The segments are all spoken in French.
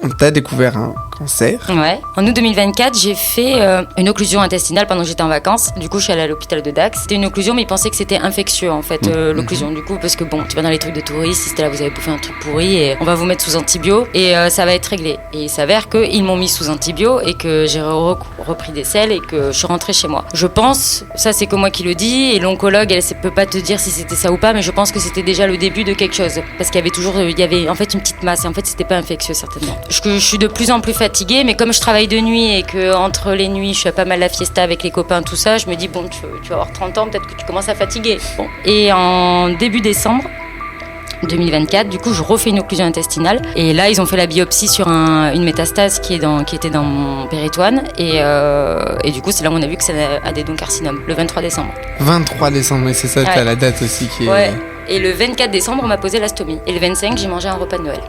on t'a découvert un cancer. Ouais. En août 2024, j'ai fait une occlusion intestinale pendant que j'étais en vacances. Du coup, je suis allée à l'hôpital de Dax. C'était une occlusion, mais ils pensaient que c'était infectieux, en fait, l'occlusion. Du coup, parce que bon, tu vas dans les trucs de touristes, si c'était là, vous avez bouffé un truc pourri et on va vous mettre sous antibio et ça va être réglé. Et il s'avère qu'ils m'ont mis sous antibio et que j'ai repris des selles et que je suis rentrée chez moi. Je pense, ça c'est que moi qui le dis, et l'oncologue, elle ne peut pas te dire si c'était ça ou pas, mais je pense que c'était déjà le début de quelque chose. Parce qu'il y avait en fait une petite masse et en fait c'était pas infectieux certainement. Je suis de plus en plus fatiguée, mais comme je travaille de nuit et que entre les nuits je fais pas mal la fiesta avec les copains, tout ça, je me dis bon, tu vas avoir 30 ans, peut-être que tu commences à fatiguer. Bon. Et en début décembre 2024, du coup je refais une occlusion intestinale et là ils ont fait la biopsie sur une métastase qui était dans mon péritoine et du coup c'est là où on a vu que c'est un adénocarcinome le 23 décembre. 23 décembre, et c'est ça, t'as la date aussi qui est... Ouais, et le 24 décembre on m'a posé la stomie et le 25 j'ai mangé un repas de Noël.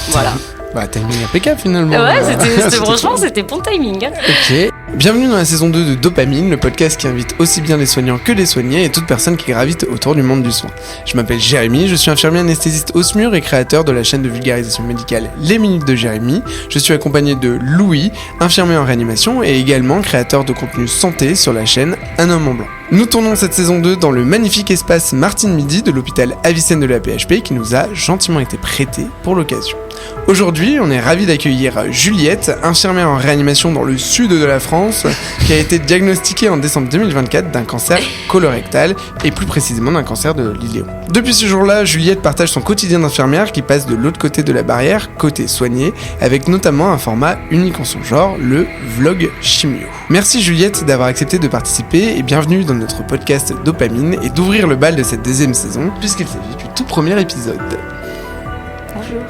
Voilà. Bah, timing impeccable finalement. Ouais, c'était franchement, c'était bon timing. Ok. Bienvenue dans la saison 2 de Dopamine, le podcast qui invite aussi bien les soignants que les soignés et toute personne qui gravite autour du monde du soin. Je m'appelle Jérémy, je suis infirmier anesthésiste au SMUR et créateur de la chaîne de vulgarisation médicale Les Minutes de Jérémy. Je suis accompagné de Louis, infirmier en réanimation et également créateur de contenu santé sur la chaîne Un Homme en Blanc. Nous tournons cette saison 2 dans le magnifique espace Martine Midi de l'hôpital Avicenne de la PHP qui nous a gentiment été prêté pour l'occasion. Aujourd'hui, on est ravis d'accueillir Juliette, infirmière en réanimation dans le sud de la France, qui a été diagnostiquée en décembre 2024 d'un cancer colorectal et plus précisément d'un cancer de l'iléo. Depuis ce jour-là, Juliette partage son quotidien d'infirmière qui passe de l'autre côté de la barrière, côté soigné, avec notamment un format unique en son genre, le vlog chimio. Merci Juliette d'avoir accepté de participer et bienvenue dans notre podcast Dopamine et d'ouvrir le bal de cette deuxième saison, puisqu'il s'agit du tout premier épisode. Bonjour.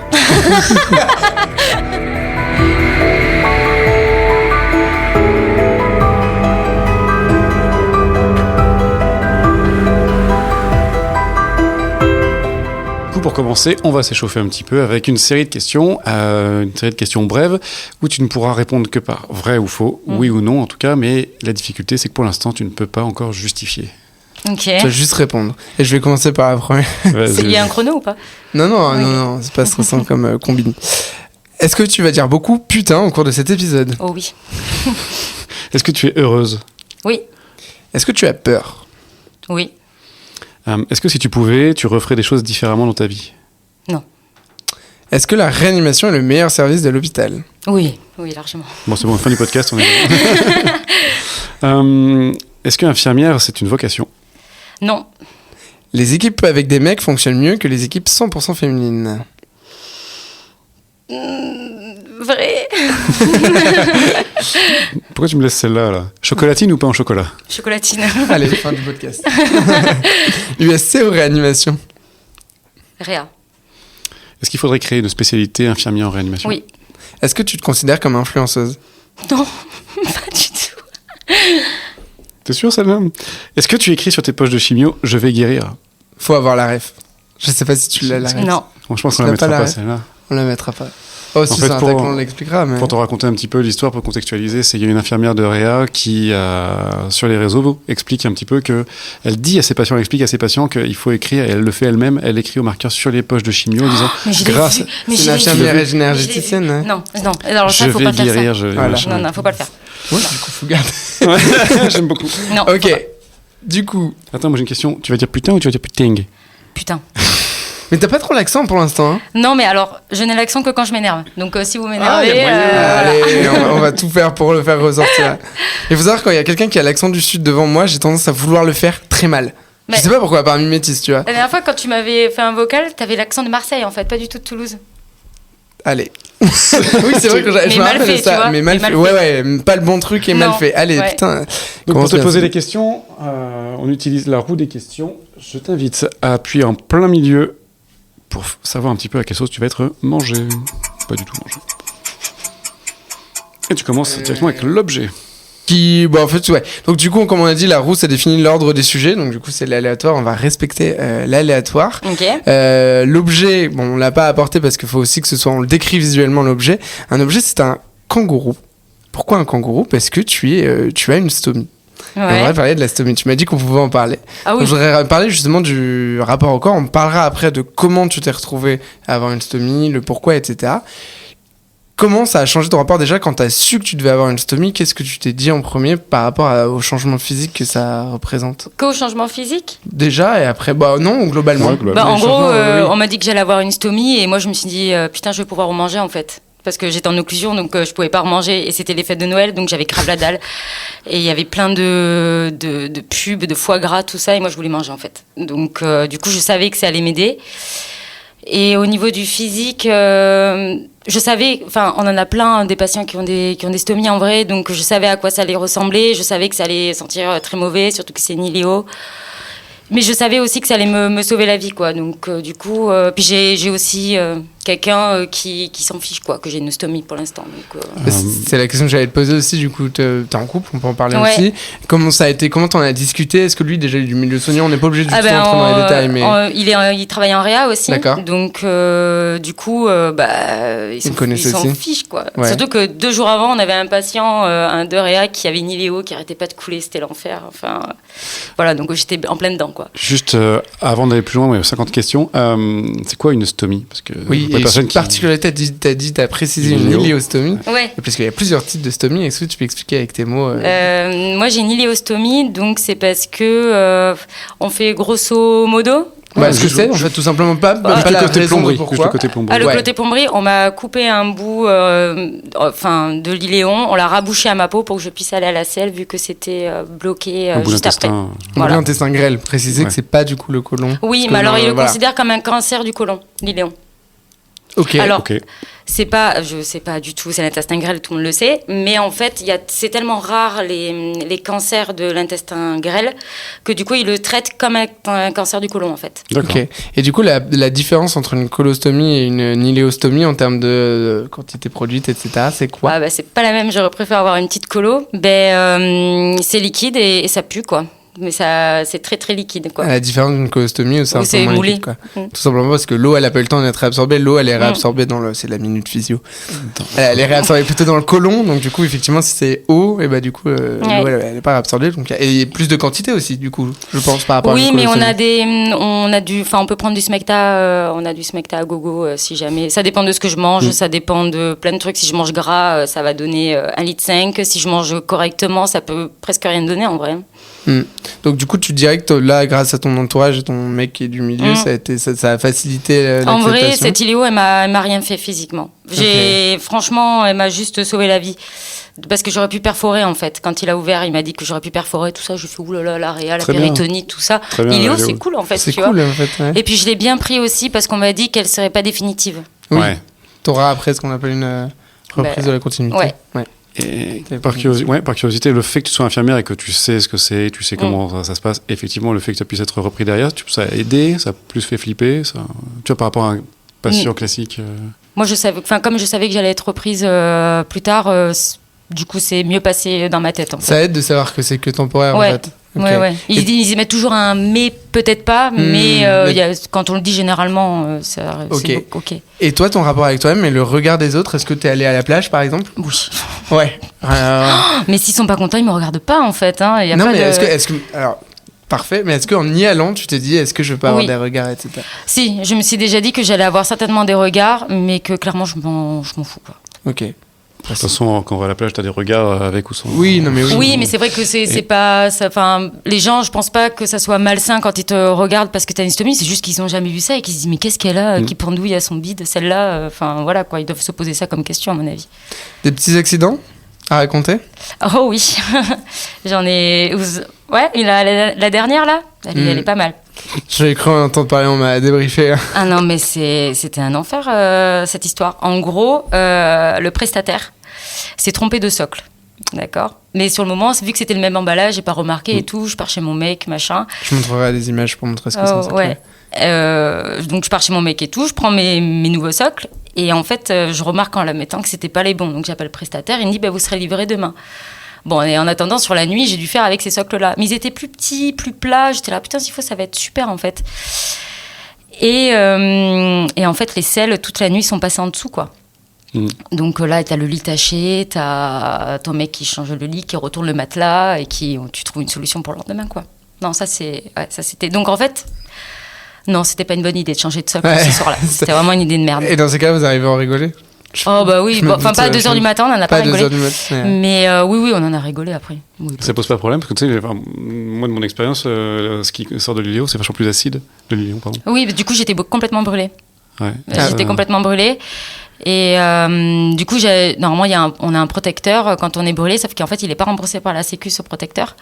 Pour commencer, on va s'échauffer un petit peu avec une série de questions brèves où tu ne pourras répondre que par vrai ou faux, oui ou non en tout cas, mais la difficulté c'est que pour l'instant tu ne peux pas encore justifier. Ok. Tu vas juste répondre. Et je vais commencer par la première. Il y a un chrono ou pas ? Non, c'est pas stressant comme combine. Est-ce que tu vas dire beaucoup putain au cours de cet épisode ? Oh oui. Est-ce que tu es heureuse ? Oui. Est-ce que tu as peur ? Oui. Est-ce que si tu pouvais, tu referais des choses différemment dans ta vie ? Non. Est-ce que la réanimation est le meilleur service de l'hôpital ? Oui, largement. Bon, c'est bon, fin du podcast, on est est-ce qu'infirmière, c'est une vocation ? Non. Les équipes avec des mecs fonctionnent mieux que les équipes 100% féminines. Vrai. Pourquoi tu me laisses celle-là là ? Chocolatine ou pas en chocolat ? Chocolatine. Allez, fin du podcast. USC ou réanimation ? Réa. Est-ce qu'il faudrait créer une spécialité infirmière en réanimation ? Oui. Est-ce que tu te considères comme influenceuse ? Non, pas du tout. T'es sûr celle-là ? Est-ce que tu écris sur tes poches de chimio « Je vais guérir ». Faut avoir la ref. Je sais pas si tu l'as la ref. Non. Bon, je pense qu'on la mettra pas celle-là. On la mettra pas. Oh, si, en fait, c'est un tacle, on l'expliquera. Mais... Pour te raconter un petit peu l'histoire, pour contextualiser, c'est qu'il y a une infirmière de Réa qui, sur les réseaux, explique un petit peu que elle dit à ses patients, elle explique à ses patients qu'il faut écrire, et elle le fait elle-même, elle écrit au marqueur sur les poches de chimio en disant grâce. C'est une infirmière énergéticienne. Hein. Non. Alors ça, faut pas faire ça. Non, faut pas le faire. Ouais, du coup, faut garder. Ouais, j'aime beaucoup. Non. Ok. Du coup. Attends, moi j'ai une question. Tu vas dire putain ou tu vas dire putain ? Putain. Mais t'as pas trop l'accent pour l'instant. Hein. Non, mais alors, je n'ai l'accent que quand je m'énerve. Donc, si vous m'énervez. Allez, on va tout faire pour le faire ressortir. Il faut savoir, quand il y a quelqu'un qui a l'accent du sud devant moi, j'ai tendance à vouloir le faire très mal. Mais je sais pas pourquoi, par mimétisme, tu vois. La dernière fois, quand tu m'avais fait un vocal, t'avais l'accent de Marseille, en fait, pas du tout de Toulouse. Allez. Oui, c'est vrai que je me rappelle ça. Tu vois, mais mal fait. Ouais, pas le bon truc et mal fait. Allez, putain. Donc, pour te poser des questions, on utilise la roue des questions. Je t'invite à appuyer en plein milieu pour savoir un petit peu à quelle sauce tu vas être mangé. Pas du tout mangé. Et tu commences directement avec l'objet. En fait, ouais. Donc, du coup, comme on a dit, la roue, ça définit l'ordre des sujets. Donc, du coup, c'est l'aléatoire. On va respecter l'aléatoire. Ok. L'objet, on l'a pas apporté parce qu'il faut aussi que on le décrit visuellement, l'objet. Un objet, c'est un kangourou. Pourquoi un kangourou ? Parce que tu as une stomie. Ouais. On va parler de la stomie. Tu m'as dit qu'on pouvait en parler. Ah oui. Donc, je voudrais parler justement du rapport au corps. On parlera après de comment tu t'es retrouvé à avoir une stomie, le pourquoi, etc. Comment ça a changé ton rapport déjà quand t'as su que tu devais avoir une stomie? Qu'est-ce que tu t'es dit en premier par rapport au changement physique que ça représente? Qu'au changement physique? Déjà, et après, non, globalement. Ouais, globalement. En gros, oui. on m'a dit que j'allais avoir une stomie et moi je me suis dit putain, je vais pouvoir remanger en fait. Parce que j'étais en occlusion, donc je pouvais pas remanger. Et c'était les fêtes de Noël, donc j'avais grave la dalle. Et il y avait plein de pubs, de foie gras, tout ça. Et moi, je voulais manger, en fait. Donc, du coup, je savais que ça allait m'aider. Et au niveau du physique, je savais... Enfin, on en a plein, des patients qui ont des stomies, en vrai. Donc, je savais à quoi ça allait ressembler. Je savais que ça allait sentir très mauvais, surtout que c'est une iléo. Mais je savais aussi que ça allait me sauver la vie, quoi. Donc, du coup... puis j'ai aussi... quelqu'un qui s'en fiche, quoi, que j'ai une stomie pour l'instant. Donc, C'est la question que j'allais te poser aussi, du coup, t'es en couple, on peut en parler Ouais. aussi. Comment ça a été, comment t'en as discuté? Est-ce que lui, déjà, il est du milieu soignant? On n'est pas obligé du tout d'entrer dans les détails, mais... il travaille en réa aussi. D'accord. Donc, du coup, il s'en fiche, quoi. Ouais. Surtout que 2 jours avant, on avait un patient, un de réa, qui avait une iléo, qui arrêtait pas de couler, c'était l'enfer. Enfin, voilà, donc j'étais en plein dedans, quoi. Juste avant d'aller plus loin, 50 questions. C'est quoi une stomie? Parce que Oui, pour les et personnes une particularité, t'as précisé Une une iléo. iléostomie. Ouais. Parce qu'il y a plusieurs types de stomie. Est-ce que tu peux expliquer avec tes mots Moi, j'ai une iléostomie, donc c'est parce que on fait grosso modo. ce que c'est, en fait, tout simplement pas Juste la le côté raison de plomberie. Juste pourquoi. le côté plomberie. Ah, le Ouais. côté plomberie, on m'a coupé un bout de l'iléon, on l'a rabouché à ma peau pour que je puisse aller à la selle, vu que c'était bloqué Au bout juste après. d'intestin. Voilà. L'intestin grêle, préciser Ouais. que c'est pas du coup le côlon. Oui, Parce mais que alors il le voilà. considère comme un cancer du côlon, l'iléon. Ok. Alors, Ok. je sais pas du tout, c'est l'intestin grêle, tout le monde le sait, mais en fait, c'est tellement rare les cancers de l'intestin grêle que du coup, ils le traitent comme un cancer du côlon, en fait. D'accord. Ok. Et du coup, la différence entre une colostomie et une iléostomie en termes de quantité produite, etc., c'est quoi? C'est pas la même, j'aurais préféré avoir une petite colo. C'est liquide et ça pue, quoi. Mais c'est très très liquide, quoi. À la différence d'une colostomie où c'est un Où c'est peu moins moulé. liquide, quoi. Mm. Tout simplement parce que l'eau, elle a pas eu le temps d'être réabsorbée. L'eau, elle est réabsorbée c'est la minute physio. Elle est réabsorbée plutôt dans le côlon. Donc, du coup, effectivement, si c'est eau, et du coup, l'eau, elle est pas réabsorbée. Donc, il y a plus de quantité aussi, du coup, je pense, par rapport à Oui, une mais colostomie. on peut prendre du smecta, on a du smecta à gogo si jamais. Ça dépend de ce que je mange, ça dépend de plein de trucs. Si je mange gras, ça va donner 1,5 litre. Si je mange correctement, ça peut presque rien donner en vrai. Donc, du coup, tu dirais que là, grâce à ton entourage et ton mec qui est du milieu, ça a facilité l'acceptation. En vrai, cette iléo, elle m'a rien fait physiquement. Franchement, elle m'a juste sauvé la vie. Parce que j'aurais pu perforer, en fait. Quand il a ouvert, il m'a dit que j'aurais pu perforer, tout ça. Je fais oulala, la réa, la Très bien. péritonite, tout ça. Très bien, L'iléo, la c'est Léo. cool, en fait. C'est tu cool, vois. en fait. Ouais. Et puis, je l'ai bien pris aussi parce qu'on m'a dit qu'elle serait pas définitive. Oui. Ouais. T'auras après ce qu'on appelle une reprise de la continuité. ouais. Et par curiosité, le fait que tu sois infirmière et que tu sais ce que c'est, tu sais comment ça se passe, effectivement, le fait que ça puisse être repris derrière, ça a aidé, ça a plus fait flipper, ça, tu vois, par rapport à un patient classique. Moi, comme je savais que j'allais être reprise plus tard, du coup, c'est mieux passé dans ma tête. En fait. Ça aide de savoir que c'est que temporaire, Ouais. en fait. Ok. Ouais. Ils y mettent toujours un mais, peut-être pas, mais quand on le dit généralement, c'est ok. Et toi, ton rapport avec toi-même et le regard des autres, est-ce que t'es allé à la plage, par exemple? Oui. Ouais. Mais s'ils sont pas contents, ils me regardent pas, en fait. Hein. Y a Non, pas mais de... est-ce que... Alors, parfait, mais est-ce qu'en y allant, tu t'es dit, est-ce que je peux avoir Oui. des regards, etc. Si, je me suis déjà dit que j'allais avoir certainement des regards, mais que clairement, je m'en fous, quoi. Ok. De toute façon, quand on va à la plage, t'as des regards avec ou sans. Oui, non, mais oui. Oui, mais c'est vrai que c'est pas... les gens, je pense pas que ça soit malsain quand ils te regardent parce que t'as une stomie, c'est juste qu'ils ont jamais vu ça et qu'ils se disent, mais qu'est-ce qu'elle a qui pendouille à son bide, celle-là Enfin, voilà, quoi, ils doivent se poser ça comme question, à mon avis. Des petits accidents à raconter? Oh oui, j'en ai... Ouais, la dernière, là, elle est pas mal. J'ai cru entendre parler, on m'a débriefé. Ah non, mais c'était un enfer, cette histoire. En gros, le prestataire s'est trompé de socle. D'accord. Mais sur le moment, vu que c'était le même emballage, j'ai pas remarqué et tout. Je pars chez mon mec, machin. Je montrerai des images pour montrer ce que c'est. Ouais. Donc je pars chez mon mec et tout. Je prends mes nouveaux socles. Et en fait, je remarque en la mettant que c'était pas les bons. Donc j'appelle le prestataire. Il me dit, vous serez livré demain. Bon, et en attendant, sur la nuit, j'ai dû faire avec ces socles-là. Mais ils étaient plus petits, plus plats. J'étais là, putain, s'il faut, ça va être super, en fait. Et en fait, les selles, toute la nuit, sont passées en dessous, quoi. Donc là, t'as le lit taché, t'as ton mec qui change le lit, qui retourne le matelas et tu trouves une solution pour le lendemain, quoi. Non, ça c'était... Donc en fait, non, c'était pas une bonne idée de changer de socle ce soir-là. C'était vraiment une idée de merde. Et dans ces cas, vous arrivez à en rigoler? Oh bah oui, enfin pas à 2h du matin, on en a pas rigolé. Pas à 2h du matin. Mais oui, on en a rigolé après. Oui. Ça pose pas de problème parce que tu sais, moi de mon expérience, ce qui sort de l'Iléo, c'est vachement plus acide. De l'Iléon, pardon. Oui, du coup j'étais complètement brûlée. Ouais. J'étais complètement brûlée. Et du coup, normalement, on a un protecteur quand on est brûlé, sauf qu'en fait, il n'est pas remboursé par la Sécu, ce protecteur.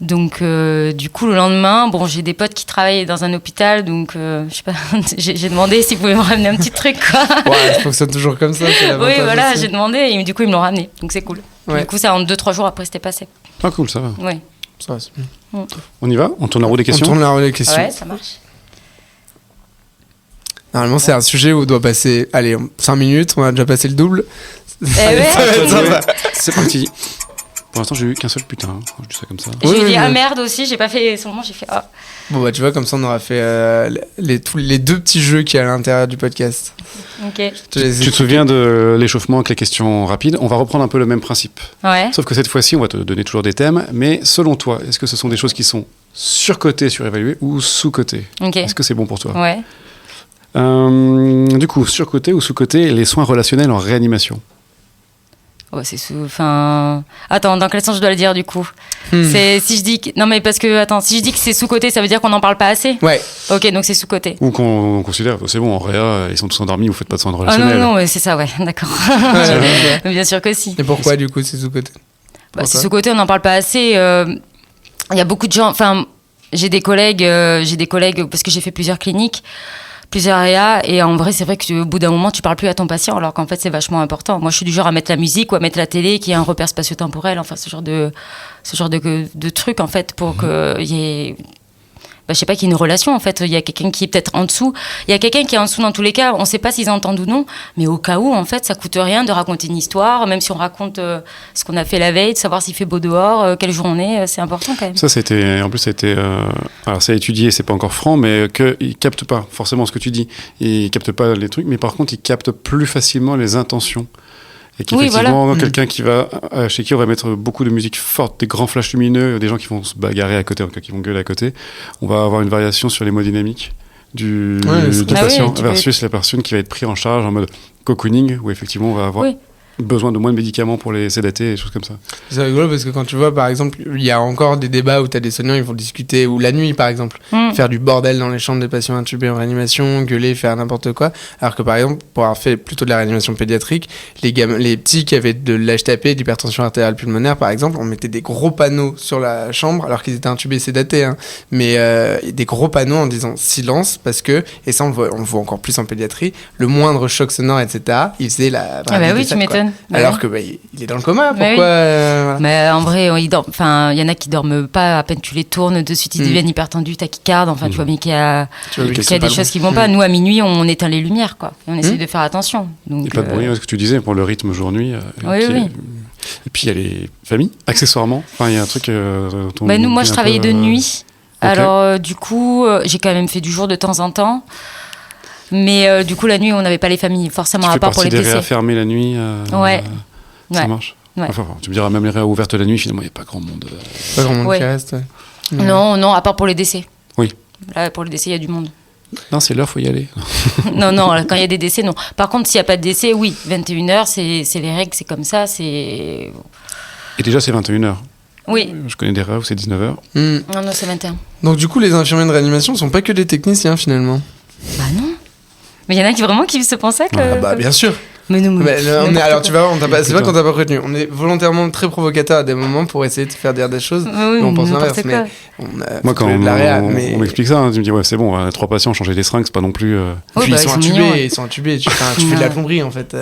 Donc, du coup, le lendemain, j'ai des potes qui travaillent dans un hôpital, donc je sais pas, j'ai demandé s'ils pouvaient me ramener un petit truc, quoi. Ouais, ça fonctionne toujours comme ça. Oui, voilà, j'ai demandé et du coup, ils me l'ont ramené, donc c'est cool. Ouais. Du coup, ça, en 2-3 jours après, c'était passé. Ah, cool, ça va. Oui. Ça va, c'est bien. On y va? On tourne la roue des questions? On tourne la roue des questions. Ouais, ça marche. Normalement, c'est un sujet où on doit passer, 5 minutes, on a déjà passé le double. C'est parti. Pour l'instant, j'ai eu qu'un seul putain. Je dis ça comme ça. J'ai dit merde aussi, j'ai pas fait son moment, j'ai fait ah. Bon, bah, tu vois, comme ça, on aura fait les 2 petits jeux qu'il y a à l'intérieur du podcast. Ok. Tu te souviens de l'échauffement avec les questions rapides? On va reprendre un peu le même principe. Ouais. Sauf que cette fois-ci, on va te donner toujours des thèmes. Mais selon toi, est-ce que ce sont des choses qui sont surcotées, surévaluées ou sous-cotées? Ok. Est-ce que c'est bon pour toi? Ouais. Du coup, surcoté ou sous-coté les soins relationnels en réanimation? Ouais, Attends, dans quel sens je dois le dire du coup? C'est si je dis que... Non mais parce que si je dis que c'est sous-coté, ça veut dire qu'on n'en parle pas assez? Ouais. Ok, donc c'est sous-coté. Ou qu'on considère, c'est bon, en réa, ils sont tous endormis, vous faites pas de soins Ah relationnels. non, mais c'est ça, ouais, d'accord. Bien sûr que si. Et pourquoi du coup c'est sous-côté? C'est sous-coté, on n'en parle pas assez. Il y a beaucoup de gens... Enfin, j'ai des collègues parce que j'ai fait plusieurs cliniques, plusieurs réas, et en vrai c'est vrai qu'au bout d'un moment tu parles plus à ton patient alors qu'en fait c'est vachement important. Moi je suis du genre à mettre la musique ou à mettre la télé qui est un repère spatio-temporel, enfin ce genre de truc en fait pour qu'il y ait... je sais pas, qu'il y ait une relation en fait. Il y a quelqu'un qui est peut-être en dessous. Il y a quelqu'un qui est en dessous dans tous les cas. On sait pas s'ils entendent ou non, mais au cas où en fait ça coûte rien de raconter une histoire, même si on raconte ce qu'on a fait la veille, de savoir s'il fait beau dehors, quelle journée, c'est important quand même. Ça c'était, en plus ça a été, alors c'est étudié, c'est pas encore franc, mais qu'ils captent pas forcément ce que tu dis. Ils captent pas les trucs, mais par contre ils captent plus facilement les intentions. Et qu'effectivement, voilà. Quelqu'un qui va, chez qui on va mettre beaucoup de musique forte, des grands flashs lumineux, des gens qui vont se bagarrer à côté, en tout cas qui vont gueuler à côté, on va avoir une variation sur l'hémodynamique du patient versus la personne qui va être prise en charge en mode cocooning, où effectivement on va avoir besoin de moins de médicaments pour les sédater et des choses comme ça. C'est rigolo parce que quand tu vois par exemple il y a encore des débats où tu as des soignants, ils vont discuter, ou la nuit par exemple, faire du bordel dans les chambres des patients intubés en réanimation, gueuler, faire n'importe quoi, alors que par exemple pour avoir fait plutôt de la réanimation pédiatrique, les petits qui avaient de l'HTP, d'hypertension artérielle pulmonaire par exemple, on mettait des gros panneaux sur la chambre alors qu'ils étaient intubés, sédatés, mais des gros panneaux en disant silence, parce que, et ça on le voit encore plus en pédiatrie, le moindre choc sonore etc, il faisait la... oui, tu m'étonnes. Alors que il est dans le coma, pourquoi Mais en vrai, il y en a qui dorment pas, à peine tu les tournes, de suite ils deviennent hypertendus, tachycardes, enfin tu vois bien qu'il y a des choses qui vont pas. Nous à minuit on éteint les lumières quoi, et on essaie de faire attention. Donc, et pas de bruit, ce que tu disais, pour le rythme jour-nuit. Oui. Et puis il y a les familles, accessoirement. Enfin, il y a un truc... moi je travaillais de nuit, alors du coup j'ai quand même fait du jour de temps en temps. Mais du coup, la nuit, on n'avait pas les familles, forcément, à part pour les décès. Tu fais partie des réas fermées la nuit Ça marche. Ouais. Enfin, tu me diras, même les réas ouvertes la nuit, finalement, il n'y a pas grand monde. Pas grand monde qui reste. Non, à part pour les décès. Oui. Là, pour les décès, il y a du monde. Non, c'est l'heure, il faut y aller. non, quand il y a des décès, non. Par contre, s'il n'y a pas de décès, oui, 21h, c'est les règles, c'est comme ça, c'est... Et déjà, c'est 21h. Oui. Je connais des réas où c'est 19h. Non, c'est 21. Donc du coup, les infirmiers de réanimation ne sont pas que des techniciens, finalement. Bah non. Mais il y en a qui vraiment qui se pensent ça que... bah bien sûr. Mais non, alors tu vois, c'est vrai qu'on t'a pas prévenu. On est volontairement très provocateur à des moments pour essayer de faire dire des choses. Oui, on pense l'inverse. Mais moi, quand on m'explique ça, tu me dis ouais, c'est bon, on a 3 patients, changer des seringues, c'est pas non plus. Puis ils sont intubés. Tu fais de la plomberie en fait.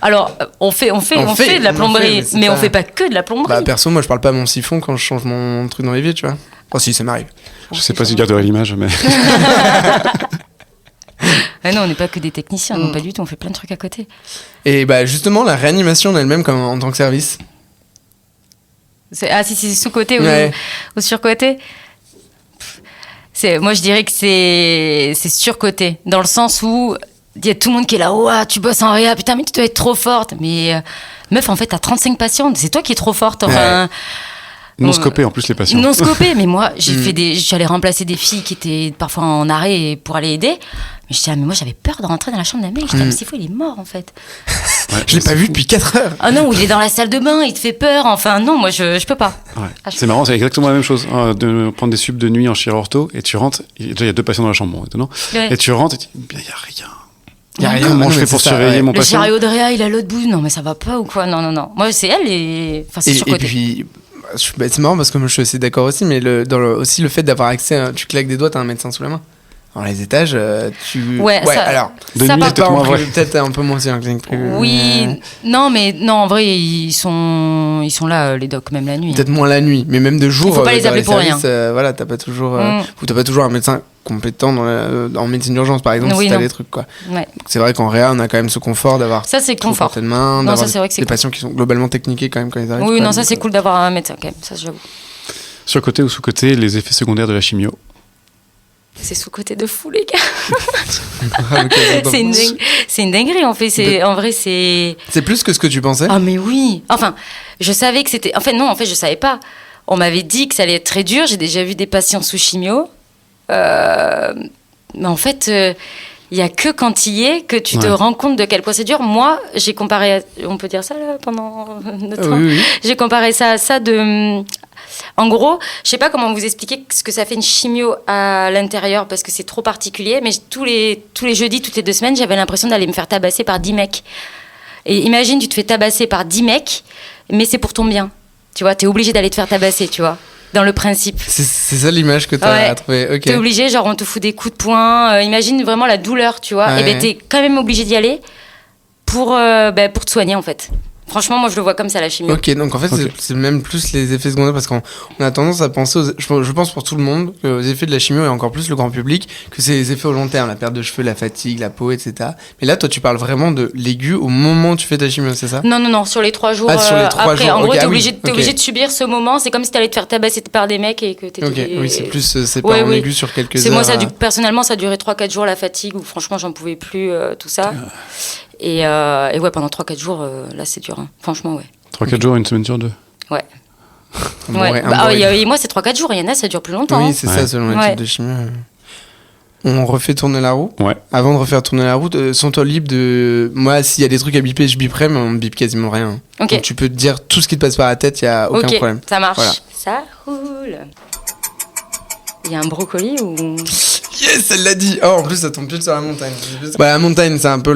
Alors on fait de la plomberie, mais on fait pas que de la plomberie. Bah perso, moi je parle pas à mon siphon quand je change mon truc dans l'évier, tu vois. Oh si, ça m'arrive. Je sais pas si tu garderais l'image, mais. Ah non, on n'est pas que des techniciens, non pas du tout, on fait plein de trucs à côté. Et bah justement, la réanimation en elle-même comme en tant que service. Si c'est sous-côté ou sur-côté. Moi je dirais que c'est sur-côté, dans le sens où il y a tout le monde qui est là, oh, tu bosses en réa, putain mais tu dois être trop forte. Mais meuf, en fait t'as 35 patients, c'est toi qui es trop forte. Enfin, Non scopé en plus les patients. Non scopé, mais moi j'allais remplacer des filles qui étaient parfois en arrêt pour aller aider. Mais je disais, mais moi j'avais peur de rentrer dans la chambre d'un mec. Je disais, mais c'est fou, il est mort en fait. Ouais, je l'ai pas vu depuis 4 heures. Ah non, il est dans la salle de bain, il te fait peur. Enfin non, moi je peux pas. Ouais. C'est marrant, c'est exactement la même chose. De prendre des subs de nuit en chirurgie et tu rentres. Déjà il y a 2 patients dans la chambre, bon, étonnant. Ouais. Et tu rentres et tu dis, il y a rien. Il y a rien. Comment je fais pour surveiller mon patient? Le chariot de Réa, il a l'autre bout. Non mais ça va pas ou quoi? Non. Moi c'est elle et enfin c'est surcoté. Et puis c'est marrant parce que moi je suis assez d'accord aussi, mais aussi le fait d'avoir accès, tu claques des doigts, t'as un médecin sous la main. Dans les étages, Ouais, ça, alors, ça par contre, peut-être un peu moins si un clinique privée. Oui, non, en vrai, ils sont là, les docs, même la nuit. Peut-être moins la nuit, mais même de jour. Il faut pas les appeler pour rien. Voilà, t'as pas toujours un médecin compétent en médecine d'urgence, par exemple, si t'as des trucs, quoi. Ouais. C'est vrai qu'en réa, on a quand même ce confort d'avoir. Ça, c'est confort. De main, non, ça, c'est vrai que c'est des patients qui sont globalement techniqués quand même quand ils arrivent. Oui, non, ça, c'est cool d'avoir un médecin, quand même, ça, j'avoue. Sur côté ou sous côté, les effets secondaires de la chimio. C'est sous-côté de fou, les gars. C'est une dinguerie, en fait. En vrai, c'est... C'est plus que ce que tu pensais? Ah, mais oui. Enfin, je savais que c'était... En fait, je savais pas. On m'avait dit que ça allait être très dur. J'ai déjà vu des patients sous chimio. Mais en fait, il y a que quand il y est que tu te rends compte de quel point c'est dur. Moi, j'ai comparé... On peut dire ça, là, pendant notre temps? Oui. J'ai comparé ça à ça de... En gros, je sais pas comment vous expliquer ce que ça fait une chimio à l'intérieur parce que c'est trop particulier, mais tous les jeudis, toutes les 2 semaines, j'avais l'impression d'aller me faire tabasser par 10 mecs. Et imagine, tu te fais tabasser par 10 mecs, mais c'est pour ton bien. Tu vois, t'es obligé d'aller te faire tabasser, tu vois, dans le principe. C'est ça l'image que t'as trouvée. Okay. T'es obligé, genre on te fout des coups de poing. Imagine vraiment la douleur, tu vois. Ouais. Et ben t'es quand même obligé d'y aller pour te soigner en fait. Franchement, moi, je le vois comme ça, la chimio. Ok, donc en fait, c'est même plus les effets secondaires parce qu'on a tendance à penser, je pense pour tout le monde, aux effets de la chimio et encore plus le grand public, que c'est les effets au long terme, la perte de cheveux, la fatigue, la peau, etc. Mais là, toi, tu parles vraiment de l'aigu au moment où tu fais ta chimio, c'est ça? Non, sur les 3 jours sur les 3 après. Jours. En gros, t'es obligé de subir ce moment. C'est comme si t'allais te faire tabasser par des mecs et que t'étais... Ok, oui, c'est pas en aigu sur quelques heures. Moi, personnellement, ça a duré 3-4 jours, la fatigue, où franchement, j'en pouvais plus, tout ça. Et ouais, pendant 3-4 jours, là, c'est dur. Hein. Franchement, ouais. 3-4 jours, une semaine sur 2. Ouais. Et moi, c'est 3-4 jours. Il y en a, ça dure plus longtemps. Oui, c'est ça, selon les types de chimio. On refait tourner la roue. Ouais. Avant de refaire tourner la roue, sens-toi libre de... Moi, s'il y a des trucs à biper, je biperai, mais on ne bip quasiment rien. Okay. Donc, tu peux te dire tout ce qui te passe par la tête, il n'y a aucun problème. Ça marche. Voilà. Ça roule. Il y a un brocoli ou... Yes, elle l'a dit. Oh, en plus, ça tombe pile sur la montagne. La montagne, c'est un peu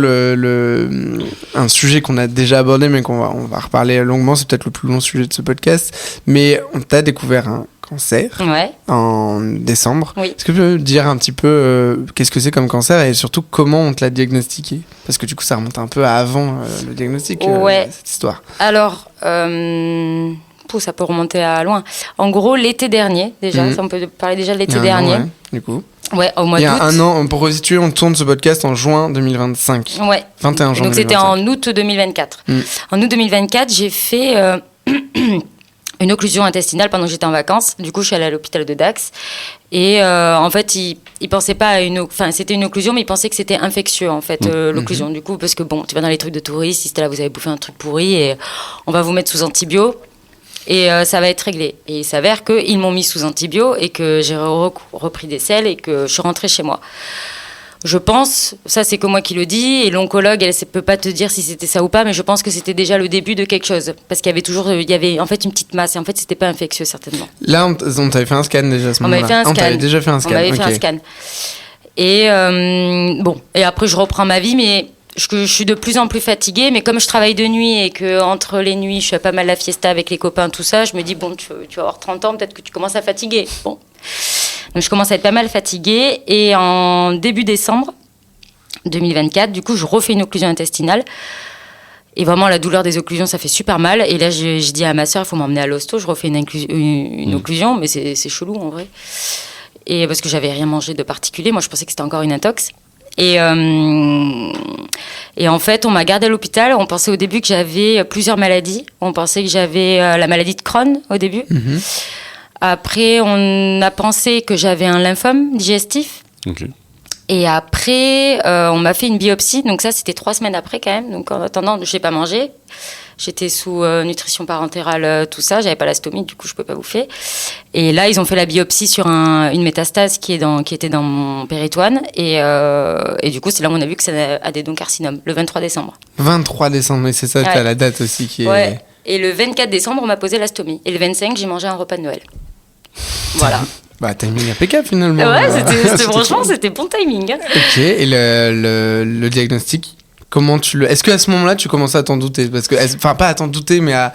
un sujet qu'on a déjà abordé, mais on va reparler longuement. C'est peut-être le plus long sujet de ce podcast. Mais on t'a découvert un cancer en décembre. Oui. Est-ce que tu peux dire un petit peu qu'est-ce que c'est comme cancer et surtout comment on te l'a diagnostiqué? Parce que du coup, ça remonte un peu à avant le diagnostic, cette histoire. Alors... ça peut remonter à loin. En gros, l'été dernier, déjà, on peut parler déjà de l'été dernier. Du coup. Ouais, au mois d'août. Il y a un an, pour resituer, on tourne ce podcast en juin 2025. Ouais. 21 juin. Donc c'était en août 2024. En août 2024, j'ai fait une occlusion intestinale pendant que j'étais en vacances. Du coup, je suis allée à l'hôpital de Dax. Et en fait, ils pensaient pas à c'était une occlusion, mais ils pensaient que c'était infectieux, en fait, l'occlusion. Du coup, parce que bon, tu vas dans les trucs de touristes, si c'était là, vous avez bouffé un truc pourri et on va vous mettre sous antibio. Et ça va être réglé. Et il s'avère qu'ils m'ont mis sous antibio et que j'ai repris des selles et que je suis rentrée chez moi. Je pense, ça c'est que moi qui le dis, et l'oncologue, elle ne peut pas te dire si c'était ça ou pas, mais je pense que c'était déjà le début de quelque chose. Parce qu'il y avait en fait une petite masse, et en fait c'était pas infectieux certainement. Là, on t'avait fait un scan déjà à ce moment-là. On m'avait fait un scan. On t'avait déjà fait un scan. On m'avait fait un scan. Et et après je reprends ma vie, mais... Je suis de plus en plus fatiguée, mais comme je travaille de nuit et qu'entre les nuits, je fais pas mal la fiesta avec les copains, tout ça, je me dis, bon, tu vas avoir 30 ans, peut-être que tu commences à fatiguer. Bon. Donc, je commence à être pas mal fatiguée. Et en début décembre 2024, du coup, je refais une occlusion intestinale. Et vraiment, la douleur des occlusions, ça fait super mal. Et là, je dis à ma soeur, il faut m'emmener à l'hosto. Je refais une occlusion, mais c'est chelou, en vrai. Et parce que j'avais rien mangé de particulier. Moi, je pensais que c'était encore une intox. Et en fait, on m'a gardée à l'hôpital. On pensait au début que j'avais plusieurs maladies. On pensait que j'avais la maladie de Crohn au début. Après, on a pensé que j'avais un lymphome digestif. Et après, on m'a fait une biopsie. Donc ça, c'était 3 semaines après quand même. Donc en attendant, je n'ai pas mangé. J'étais sous nutrition parentérale, tout ça. J'avais pas la stomie, du coup, je peux pas bouffer. Et là, ils ont fait la biopsie sur une métastase qui était dans mon péritoine. Et du coup, c'est là où on a vu que c'est un adénocarcinome, le 23 décembre. 23 décembre, mais c'est ça, t'as la date aussi qui est... Ouais. Et le 24 décembre, on m'a posé la stomie. Et le 25, j'ai mangé un repas de Noël. Voilà. Bah, timing impeccable finalement. Ouais, franchement, c'était bon timing. Hein. Ok, et le diagnostic, comment tu le... Est-ce qu'à ce moment-là, tu commençais à t'en douter? Parce que, enfin, pas à t'en douter, mais à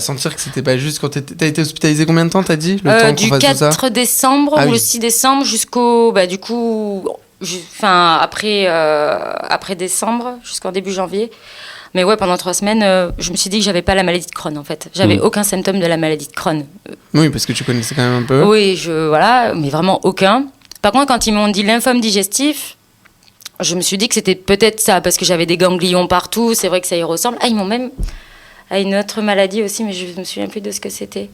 sentir que c'était pas juste quand t'as été hospitalisé combien de temps, t'as dit le temps du 4 décembre ou le 6 décembre jusqu'au... Bah, du coup, après décembre, jusqu'en début janvier. Mais ouais, pendant 3 semaines, je me suis dit que j'avais pas la maladie de Crohn, en fait. J'avais aucun symptôme de la maladie de Crohn. Oui, parce que tu connaissais quand même un peu. Oui, voilà, mais vraiment aucun. Par contre, quand ils m'ont dit lymphome digestif, je me suis dit que c'était peut-être ça, parce que j'avais des ganglions partout, c'est vrai que ça y ressemble. Ah, ils m'ont même... à une autre maladie aussi, mais je me souviens plus de ce que c'était.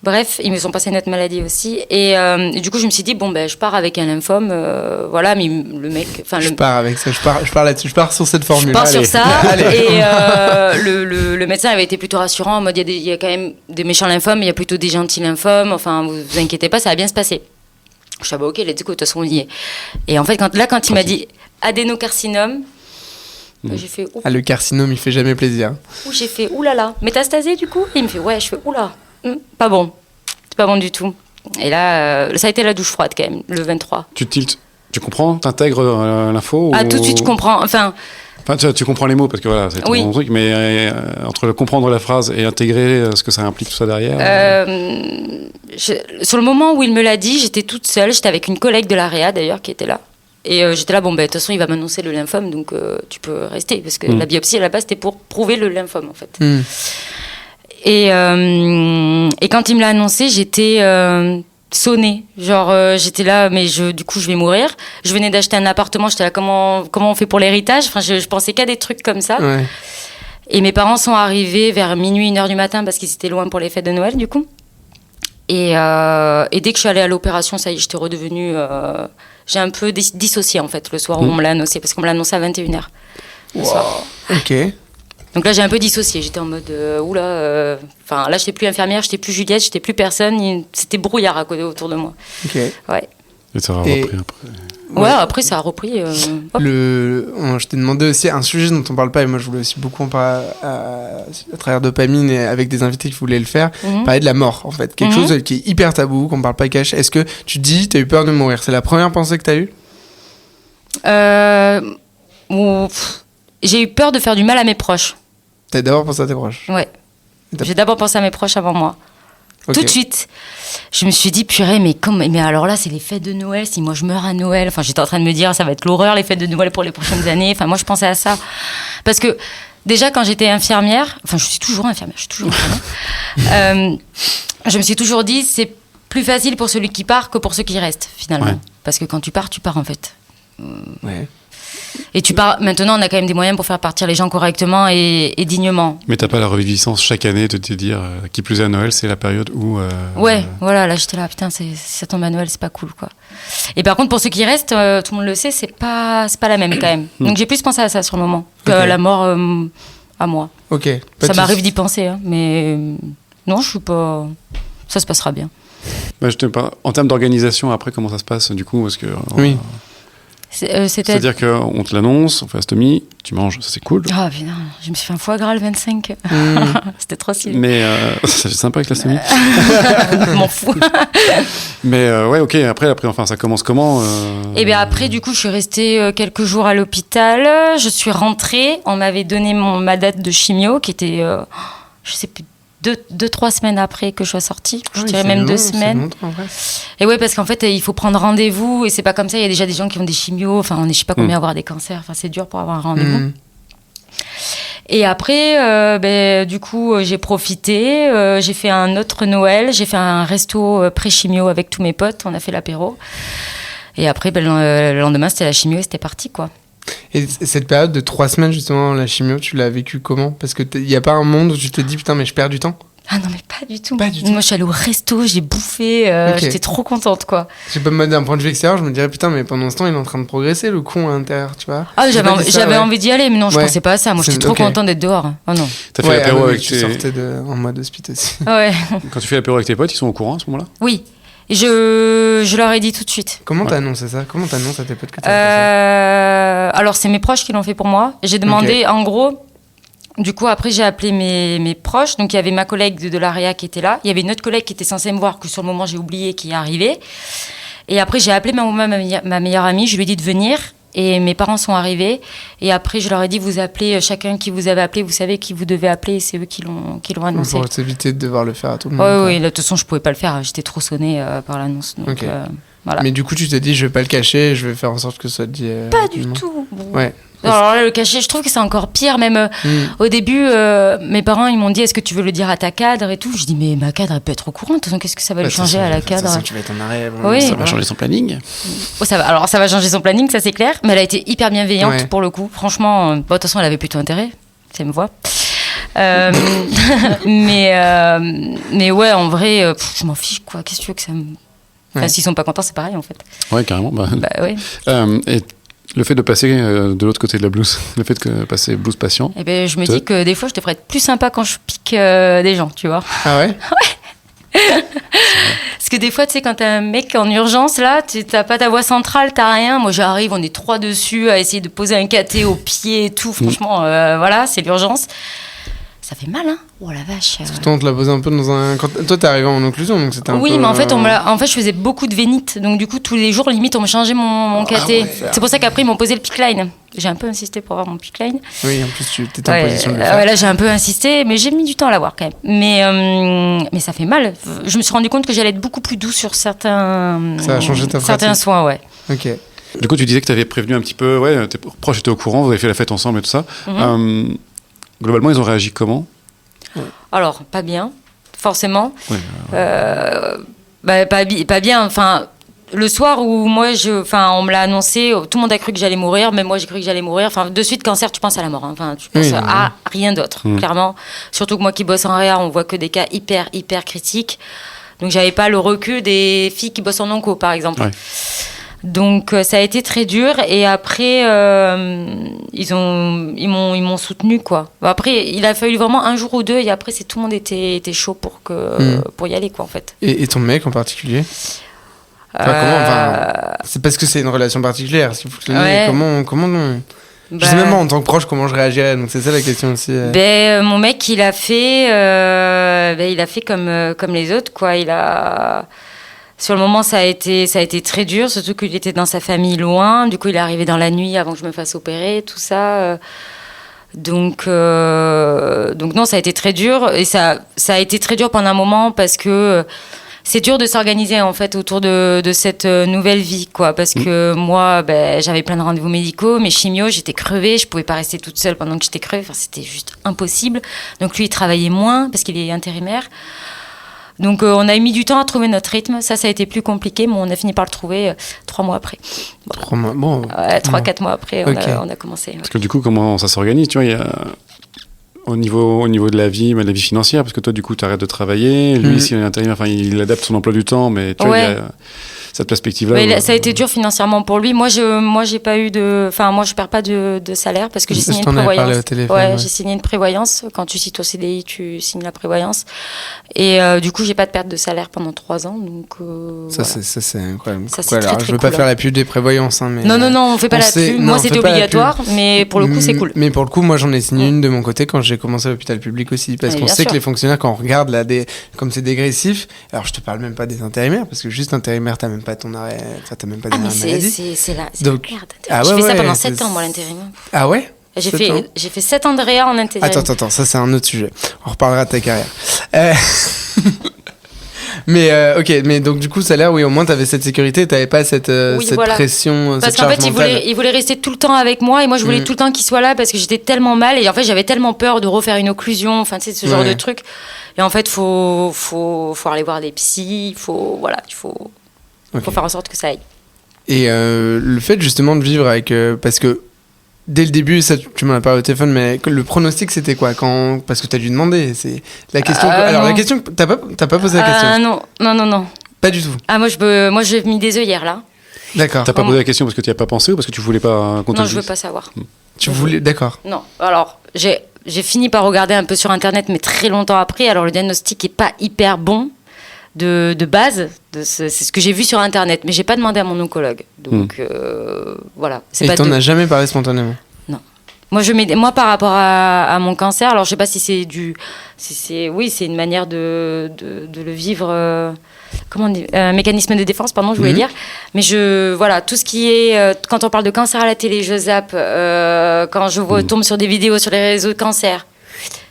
Bref, ils me sont passé une autre maladie aussi. Et du coup, je me suis dit, je pars avec un lymphome. Voilà, mais le mec... Je pars avec ça, je pars là-dessus, je pars sur cette formule. Je pars sur ça. Et le médecin avait été plutôt rassurant, en mode, il y a quand même des méchants lymphomes, mais il y a plutôt des gentils lymphomes. Enfin, vous inquiétez pas, ça va bien se passer. Je suis ok, let's go, de toute façon, on y est. Et en fait, quand il m'a dit adénocarcinome, j'ai fait... le carcinome, il fait jamais plaisir. J'ai fait, oulala, métastasé du coup? Et il me fait, ouais, je fais, oula. Pas bon, c'est pas bon du tout. Et là, ça a été la douche froide quand même, le 23. Tu tiltes, tu comprends, t'intègres l'info tout de suite je comprends, enfin tu comprends les mots parce que voilà, c'est ton truc, mais entre comprendre la phrase et intégrer ce que ça implique tout ça derrière. Sur le moment où il me l'a dit, j'étais toute seule, j'étais avec une collègue de la réa d'ailleurs qui était là. Et j'étais là, de toute façon, il va m'annoncer le lymphome, donc tu peux rester. Parce que la biopsie, à la base, c'était pour prouver le lymphome, en fait. Et quand il me l'a annoncé, j'étais sonnée. Genre, j'étais là, mais du coup, je vais mourir. Je venais d'acheter un appartement, j'étais là, comment on fait pour l'héritage? Enfin, je pensais qu'à des trucs comme ça. Ouais. Et mes parents sont arrivés vers minuit, 1h du matin, parce qu'ils étaient loin pour les fêtes de Noël, du coup. Et dès que je suis allée à l'opération, ça y est, j'étais redevenue... j'ai un peu dissocié, en fait, le soir où on me l'a annoncé, parce qu'on me l'a annoncé à 21h. Wow. Ok. Donc là, j'ai un peu dissocié. J'étais en mode, là, j'étais plus infirmière, j'étais plus Juliette, j'étais plus personne. C'était brouillard à côté autour de moi. Ok. Ouais. Et ça a repris après. Ouais, après, ça a repris. Je t'ai demandé aussi un sujet dont on parle pas, et moi, je voulais aussi beaucoup en parler à travers Dopamine et avec des invités qui voulaient le faire, parler de la mort, en fait. Quelque chose qui est hyper tabou, qu'on parle pas cash. Est-ce que tu te dis, t'as eu peur de mourir? C'est la première pensée que t'as eue? J'ai eu peur de faire du mal à mes proches. T'as d'abord pensé à tes proches? Ouais. J'ai d'abord pensé à mes proches avant moi. Okay. Tout de suite. Je me suis dit, purée, mais alors là, c'est les fêtes de Noël. Si moi je meurs à Noël, j'étais en train de me dire, ça va être l'horreur, les fêtes de Noël pour les prochaines années. Moi, je pensais à ça. Parce que, déjà, quand j'étais infirmière, je suis toujours infirmière, je me suis toujours dit, c'est plus facile pour celui qui part que pour ceux qui restent, finalement. Ouais. Parce que quand tu pars, en fait. Ouais. Et tu pars. Maintenant, on a quand même des moyens pour faire partir les gens correctement et dignement. Mais t'as pas la reviviscence chaque année de te dire, qui plus est à Noël, c'est la période où. Voilà, là j'étais là, putain, ça tombe à Noël, c'est pas cool, quoi. Et par contre, pour ceux qui restent, tout le monde le sait, c'est pas la même quand même. Donc j'ai plus pensé à ça sur le moment que la mort à moi. Ok. Ça m'arrive d'y penser, hein, mais non, je suis pas. Ça se passera bien. En termes d'organisation, après, comment ça se passe du coup, parce que. Oui. C'est-à-dire qu'on te l'annonce, on fait la stomie, tu manges, ça c'est cool. Ah putain, je me suis fait un foie gras le 25. C'était trop stylé. Mais c'est sympa avec la stomie. Je m'en fous. Mais ok, après, ça commence comment Et bien après, du coup, je suis restée quelques jours à l'hôpital. Je suis rentrée, on m'avait donné ma date de chimio qui était, je sais plus, 2-3 semaines après que je sois sortie. Je dirais même 2 semaines. Longtemps, en vrai. Et ouais, parce qu'en fait, il faut prendre rendez-vous et c'est pas comme ça. Il y a déjà des gens qui ont des chimios. On est je sais pas combien avoir des cancers. C'est dur pour avoir un rendez-vous. Et après, du coup, j'ai profité. J'ai fait un autre Noël. J'ai fait un resto pré-chimio avec tous mes potes. On a fait l'apéro. Et après, le lendemain, c'était la chimio et c'était parti, quoi. Et cette période de 3 semaines, justement, la chimio, tu l'as vécue comment? Parce qu'il n'y a pas un monde où tu te dis, putain, mais je perds du temps? Ah non, mais pas du tout. Pas du tout. Moi, je suis allée au resto, j'ai bouffé, Ok. j'étais trop contente, quoi. Je sais pas, moi, d'un point de vue extérieur, je me dirais, putain, mais pendant ce temps, il est en train de progresser, le con à l'intérieur, tu vois. Ah, J'ai j'avais pas dit ça, j'avais ouais. envie d'y aller, mais non, je Ouais. pensais pas à ça. Moi, C'est- j'étais trop ok. contente d'être dehors. Ah non. T'as fait Ouais, l'apéro oui, avec tu tes... sortais en mode hospite aussi. Ouais. Quand tu fais l'apéro avec tes potes, ils sont au courant à ce moment-là? Oui. Et je leur ai dit tout de suite. Comment t'as annoncé ça? Comment t'annonces à tes potes que t'as fait ça? Alors, c'est mes proches qui l'ont fait pour moi. J'ai demandé, en gros, du coup, après, j'ai appelé mes proches. Donc, il y avait ma collègue de l'AREA qui était là. Il y avait une autre collègue qui était censée me voir, que sur le moment, j'ai oublié, qui est arrivée. Et après, j'ai appelé ma meilleure amie. Je lui ai dit de venir. Et mes parents sont arrivés. Et après, je leur ai dit, vous appelez chacun qui vous avez appelé. Vous savez qui vous devez appeler. C'est eux qui l'ont annoncé. Pour t'éviter de devoir le faire à tout le monde. Oui, quoi. oui. De toute façon, je pouvais pas le faire. J'étais trop sonnée par l'annonce. Donc, Ok. voilà. Mais du coup, tu t'es dit, je vais pas le cacher, je vais faire en sorte que ce soit dit. Pas du rapidement. tout. Ouais. Alors là, le cachet, je trouve que c'est encore pire. Même au début, mes parents, ils m'ont dit, est-ce que tu veux le dire à ta cadre et tout. Je dis, mais ma cadre, elle peut être au courant. De toute façon, qu'est-ce que ça va lui changer à la cadre? Tu vas être en arrêt. Oui. Ça va voilà. changer son planning. Oh, ça va. Alors, ça va changer son planning, ça c'est clair. Mais elle a été hyper bienveillante Ouais. pour le coup. Franchement, bon, de toute façon, elle avait plutôt intérêt. Ça me voit. Mais ouais, en vrai, je m'en fiche, quoi. Qu'est-ce que tu veux que ça me... Enfin, Ouais. s'ils sont pas contents, c'est pareil, en fait. Ouais, carrément. Bah, Bah ouais. et le fait de passer de l'autre côté de la blouse, le fait de passer blouse patient, Et ben, je me Toi dis que des fois, je devrais être plus sympa quand je pique des gens, tu vois. Ah ouais? Parce que des fois, tu sais, quand t'as un mec en urgence, là, t'as pas ta voix centrale, t'as rien. Moi, j'arrive, on est 3 dessus à essayer de poser un caté au pied et tout. Franchement, voilà, c'est l'urgence. Ça fait mal, hein? Oh la vache. Toi, on te l'a posé un peu dans un. Toi, t'es arrivé en occlusion, donc c'était un peu. Oui, mais en fait, je faisais beaucoup de vénite. Donc, du coup, tous les jours, limite, on me changeait mon caté. ouais. C'est pour ça qu'après, ils m'ont posé le pick line. J'ai un peu insisté pour avoir mon pick line. Oui, en plus, tu étais en position de le faire. Ouais, là, j'ai un peu insisté, mais j'ai mis du temps à l'avoir quand même. Mais ça fait mal. Je me suis rendu compte que j'allais être beaucoup plus douce sur certains Ça a changé ta certains pratique. soins, ouais. Ok. du coup, tu disais que tu avais prévenu un petit peu, ouais, tes proches étaient au courant, vous avez fait la fête ensemble et tout ça. Globalement, ils ont réagi comment? Alors, pas bien, forcément. Ouais, Pas bien. Enfin, le soir où moi, on me l'a annoncé, tout le monde a cru que j'allais mourir, même moi, j'ai cru que j'allais mourir. Enfin, de suite, cancer, tu penses à la mort. Hein. Enfin, tu penses Oui, à rien d'autre, clairement. Surtout que moi qui bosse en réa, on voit que des cas hyper, hyper critiques. Donc, j'avais pas le recul des filles qui bossent en onco, par exemple. Ouais. Donc, ça a été très dur. Et après, ils m'ont soutenu, quoi. Après, il a fallu vraiment un jour ou deux. Et après, tout le monde était chaud pour y aller, quoi, en fait. Et ton mec en particulier? C'est parce que c'est une relation particulière. S'il faut que je le dise. Ouais. Comment je Bah, sais même pas en tant que proche comment je réagirais. Donc c'est ça la question aussi. mon mec, il a fait comme les autres, quoi. Sur le moment, ça a été très dur, surtout qu'il était dans sa famille loin. Du coup, il est arrivé dans la nuit avant que je me fasse opérer, tout ça. Donc non, ça a été très dur. Et ça a été très dur pendant un moment parce que c'est dur de s'organiser en fait autour de cette nouvelle vie, quoi. Parce que moi, j'avais plein de rendez-vous médicaux, mes chimios, j'étais crevée, je pouvais pas rester toute seule pendant que j'étais crevée. Enfin, c'était juste impossible. Donc lui, il travaillait moins parce qu'il est intérimaire. Donc on a mis du temps à trouver notre rythme. Ça a été plus compliqué, mais on a fini par le trouver 3 mois après. 3 mois. Bon. 3-4 mois après, Ok. on a commencé. Parce que du coup, comment ça s'organise? Tu vois, il y a au niveau de la vie financière, parce que toi, du coup, tu arrêtes de travailler. Lui, s'il est intérimaire, il adapte son emploi du temps, mais tu vois, il y a cette perspective-là. Ouais, ça a été dur financièrement pour lui. Moi, j'ai pas eu moi, je perds pas de salaire parce que j'ai signé une prévoyance. Parlé au téléphone, ouais, j'ai signé une prévoyance. Quand tu signes ton CDI, tu signes la prévoyance. Et du coup, j'ai pas de perte de salaire pendant 3 ans. Donc, Ça, voilà. c'est incroyable. Ça, c'est très, Alors, très je veux pas cool, faire la pub des prévoyances, hein, mais. Non, on fait pas la pub. Moi, c'était obligatoire, mais pour le coup, c'est cool. Mais pour le coup, moi, j'en ai signé une de mon côté quand j'ai commencé à l'hôpital public aussi. Parce Ouais, qu'on bien sait sûr. que les fonctionnaires, quand on regarde là, comme c'est dégressif, alors je te parle même pas des intérimaires, parce que juste intérimaire, t'as même pas ton arrêt, t'as même pas Ah, mais d'arrêt maladie. c'est la Donc- merde. Ah J'ai ouais, fait ça ouais, pendant c'est- 7 ans, moi, l'intérim. Ah ouais? J'ai 7 ans. fait 7 ans de réa en intérim. Attends, ça c'est un autre sujet. On reparlera de ta carrière. Mais ok, mais donc du coup, salaire, oui, au moins t'avais cette sécurité, t'avais pas cette voilà. pression, Parce cette qu'en charge fait, mentale. il voulait rester tout le temps avec moi et moi, je voulais tout le temps qu'il soit là parce que j'étais tellement mal et en fait, j'avais tellement peur de refaire une occlusion, enfin, tu sais, ce genre Ouais. de truc. Et en fait, faut aller voir des psys, il faut Ok. faire en sorte que ça aille. Et le fait justement de vivre avec, parce que dès le début, ça, tu m'en as parlé au téléphone, mais le pronostic, c'était quoi parce que tu as dû demander. C'est la question. Alors, la question, t'as pas posé la question. Non. Pas du tout. Ah, moi, j'ai mis des œillères, là. D'accord. T'as pas posé la question parce que tu n'y as pas pensé ou parce que tu voulais pas qu'on te Non, le je veux dise pas savoir. Tu voulais. D'accord. Non. Alors, j'ai fini par regarder un peu sur Internet, mais très longtemps après. Alors, le diagnostic est pas hyper bon de base. C'est ce que j'ai vu sur Internet, mais j'ai pas demandé à mon oncologue. Donc, voilà. Et t'en as jamais parlé spontanément? Non. Moi, par rapport à mon cancer, alors je sais pas si c'est c'est une manière de le vivre. Comment on dit, un mécanisme de défense, pardon, je voulais dire. Mais voilà, tout ce qui est quand on parle de cancer à la télé, je zappe. Quand je tombe sur des vidéos sur les réseaux de cancer,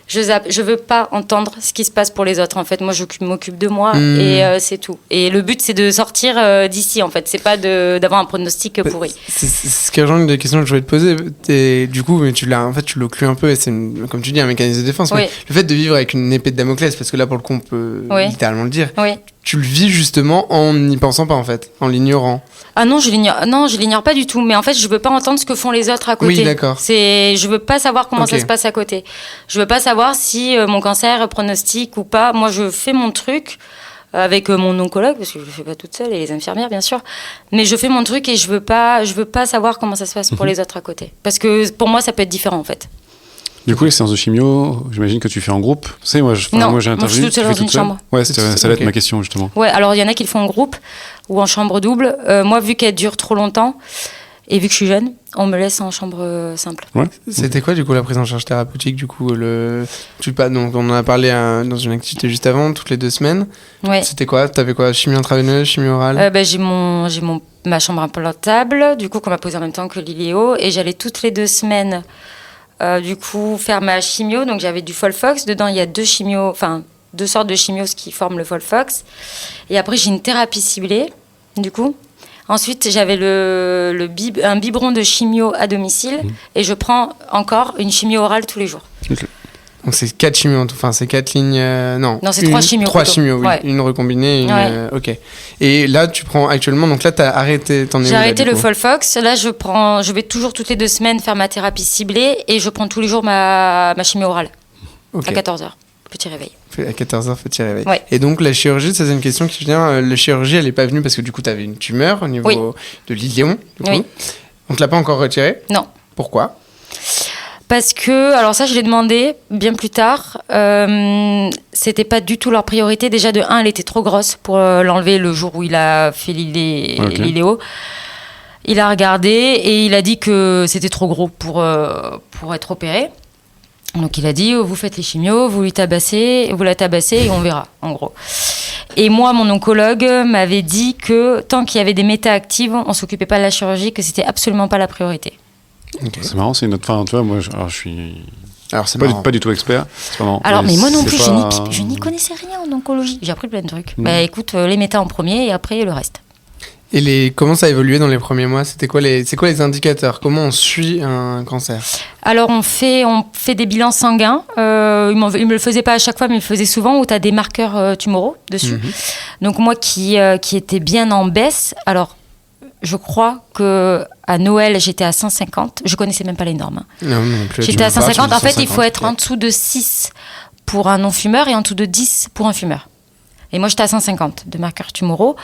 je zappe. Je veux pas entendre ce qui se passe pour les autres. En fait, moi, je m'occupe de moi et c'est tout. Et le but, c'est de sortir d'ici. En fait, c'est pas d'avoir un pronostic pourri. C'est ce qui rejoint des questions que je voulais te poser. Du coup, mais tu l'occlues un peu. Et c'est comme tu dis un mécanisme de défense. Oui. Mais le fait de vivre avec une épée de Damoclès, parce que là, pour le coup, on peut littéralement le dire. Oui. Tu le vis justement en n'y pensant pas, en fait, en l'ignorant. Ah non, je l'ignore pas du tout. Mais en fait, je veux pas entendre ce que font les autres à côté. Oui, d'accord. Je veux pas savoir comment ça se passe à côté. Je veux pas savoir si mon cancer pronostique ou pas. Moi, je fais mon truc avec mon oncologue, parce que je le fais pas toute seule, et les infirmières, bien sûr. Mais je fais mon truc et je veux pas savoir comment ça se passe pour les autres à côté. Parce que pour moi, ça peut être différent, en fait. Du coup, les séances de chimio, j'imagine que tu fais en groupe. Tu sais, moi j'ai interviewé. Moi, je suis toute seule dans une chambre. Ouais, ça va être ma question, justement. Ouais, alors il y en a qui le font en groupe ou en chambre double. Moi, vu qu'elle dure trop longtemps et vu que je suis jeune, on me laisse en chambre simple. Ouais. C'était quoi, du coup, la prise en charge thérapeutique, du coup donc, on en a parlé dans une activité juste avant, toutes les 2 semaines. Ouais. C'était quoi? T'avais quoi? Chimie intraveineuse, chimie orale? J'ai ma chambre implantable, du coup, qu'on m'a posée en même temps que l'iléo, et j'allais toutes les 2 semaines. Du coup, faire ma chimio. Donc, j'avais du Folfox. Dedans, il y a 2 sortes de chimios qui forment le Folfox. Et après, j'ai une thérapie ciblée, du coup. Ensuite, j'avais un biberon de chimio à domicile. Et je prends encore une chimio orale tous les jours. Okay. Donc, c'est 4 chimios, enfin, c'est 4 lignes. Non, c'est 3 chimios. 3 chimios, oui. Ouais. Une recombinée. Ok. Et là, tu prends actuellement. Donc là, t'as arrêté. J'ai arrêté le Folfox. Là, je vais toujours toutes les 2 semaines faire ma thérapie ciblée. Et je prends tous les jours ma chimio orale. Okay. À 14h. Petit réveil. À 14h, petit réveil. Ouais. Et donc, la chirurgie, ça, c'est une question qui vient. La chirurgie, elle n'est pas venue parce que du coup, tu avais une tumeur au niveau de l'iléon. Oui. On ne te l'a pas encore retirée? Non. Pourquoi? Parce que, alors ça, je l'ai demandé bien plus tard. C'était pas du tout leur priorité. Déjà, de 1, elle était trop grosse pour l'enlever le jour où il a fait l'iléo. Il a regardé et il a dit que c'était trop gros pour être opéré. Donc il a dit, vous faites les chimios, vous la tabassez et on verra, en gros. Et moi, mon oncologue m'avait dit que tant qu'il y avait des méta-actives, on s'occupait pas de la chirurgie, que c'était absolument pas la priorité. Okay. C'est marrant, c'est une autre. Enfin, tu vois, moi, je suis. Alors, c'est pas du tout expert. Alors, mais moi non plus, je n'y connaissais rien en oncologie. J'ai appris plein de trucs. Bah, écoute, les méta en premier et après le reste. Et comment ça a évolué dans les premiers mois? C'est quoi les indicateurs? Comment on suit un cancer? Alors, on fait des bilans sanguins. Il me le faisait pas à chaque fois, mais il me le faisait souvent, où tu as des marqueurs tumoraux dessus. Donc, moi qui étais bien en baisse, alors, je crois qu'à Noël, j'étais à 150. Je connaissais même pas les normes. Non plus. J'étais à 150. En fait, il faut être en dessous de 6 pour un non-fumeur et en dessous de 10 pour un fumeur. Et moi, j'étais à 150 de marqueurs tumoraux.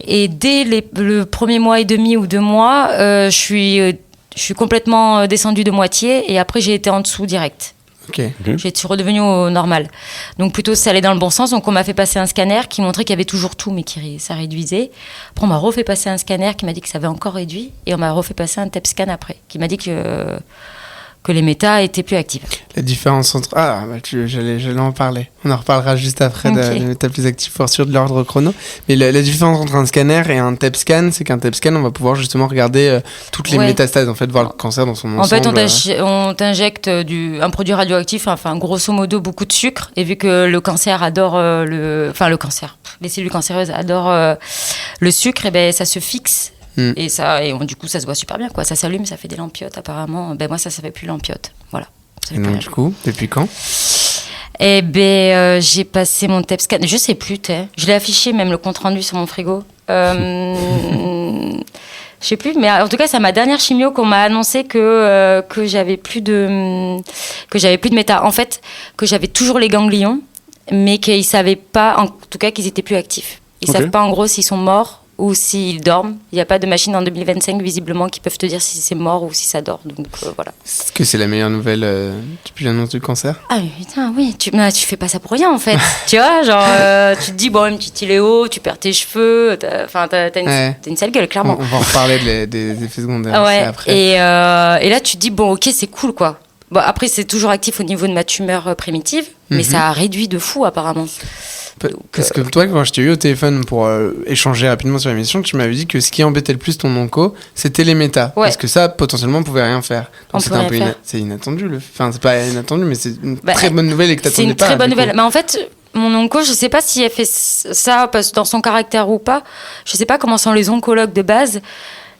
Et dès le premier mois et demi ou 2 mois, je suis complètement descendue de moitié. Et après, j'ai été en dessous direct. Okay. Je suis redevenue au normal. Donc plutôt, ça allait dans le bon sens. Donc on m'a fait passer un scanner qui montrait qu'il y avait toujours tout, mais ça réduisait. Après, on m'a refait passer un scanner qui m'a dit que ça avait encore réduit. Et on m'a refait passer un TEP scan après, qui m'a dit que les méta étaient plus actives. La différence entre... j'allais en parler. On en reparlera juste après des méta plus actives pour sûr de l'ordre chrono. Mais la différence entre un scanner et un TEP scan, c'est qu'un TEP scan, on va pouvoir justement regarder toutes les métastases, en fait, voir le cancer dans son ensemble. En fait, on t'injecte un produit radioactif, enfin, grosso modo, beaucoup de sucre. Et vu que le cancer adore les cellules cancéreuses adorent le sucre, et ben, ça se fixe. Et du coup, ça se voit super bien, quoi. Ça s'allume, ça fait des lampiotes, apparemment. Ben, moi, ça fait plus lampiote. Voilà. Et donc, du coup, depuis quand? Eh ben, j'ai passé mon TEP scan. Je sais plus, je l'ai affiché, même le compte rendu sur mon frigo. Je Je sais plus, mais en tout cas, c'est à ma dernière chimio qu'on m'a annoncé que j'avais plus de méta. En fait, que j'avais toujours les ganglions, mais qu'ils savaient pas, en tout cas, qu'ils étaient plus actifs. Ils savent pas en gros s'ils sont morts ou s'ils dorment. Il n'y a pas de machine en 2025 visiblement qui peuvent te dire si c'est mort ou si ça dort. Donc voilà. Est-ce que c'est la meilleure nouvelle depuis l'annonce du cancer? Ah mais putain, oui, tu fais pas ça pour rien en fait. Tu vois, genre tu te dis bon, une petite iléo, tu perds tes cheveux, t'as une sale gueule clairement. On va en reparler des effets secondaires après. Et là tu te dis bon ok, c'est cool quoi. Bon après c'est toujours actif au niveau de ma tumeur primitive, mais ça a réduit de fou apparemment. Parce que toi, quand je t'ai eu au téléphone pour échanger rapidement sur l'émission, tu m'avais dit que ce qui embêtait le plus ton onco, c'était les métas. Ouais. Parce que ça, potentiellement, on pouvait rien faire. Donc c'était un peu c'est inattendu. Enfin, c'est pas inattendu, mais c'est une très bonne nouvelle et que t'attendais pas. C'est une très bonne nouvelle. Mais en fait, mon onco, je sais pas si elle fait ça parce dans son caractère ou pas. Je sais pas comment sont les oncologues de base,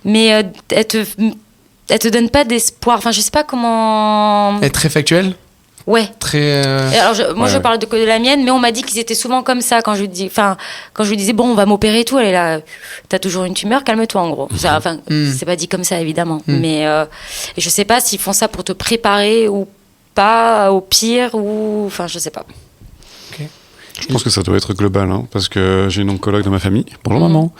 mais elle te donne pas d'espoir. Enfin, je sais pas comment. Elle est très factuelle. Ouais. Très. Alors je parle de la mienne, mais on m'a dit qu'ils étaient souvent comme ça quand je lui disais bon on va m'opérer et tout, elle est là, t'as toujours une tumeur, calme-toi en gros. Enfin c'est pas dit comme ça évidemment, mais et je sais pas s'ils font ça pour te préparer ou pas au pire ou enfin je sais pas. Okay. Je pense que ça doit être global, hein, parce que j'ai une oncologue dans ma famille, bonjour maman,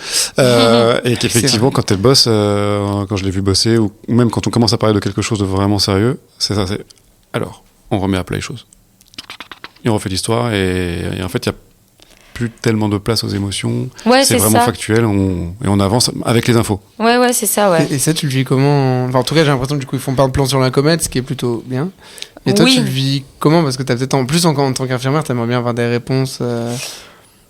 et qu'effectivement quand elle bosse, quand je l'ai vu bosser ou même quand on commence à parler de quelque chose de vraiment sérieux, c'est ça, c'est alors. On remet à plat les choses. Et on refait l'histoire et en fait, il n'y a plus tellement de place aux émotions. Ouais, c'est vraiment factuel et on avance avec les infos. Ouais, c'est ça, ouais. Et ça, tu le vis comment? Enfin, en tout cas, j'ai l'impression que du coup, ils font pas de plan sur la comète, ce qui est plutôt bien. Et toi, tu le vis comment? Parce que t'as peut-être en plus, en tant qu'infirmière, t'aimerais bien avoir des réponses.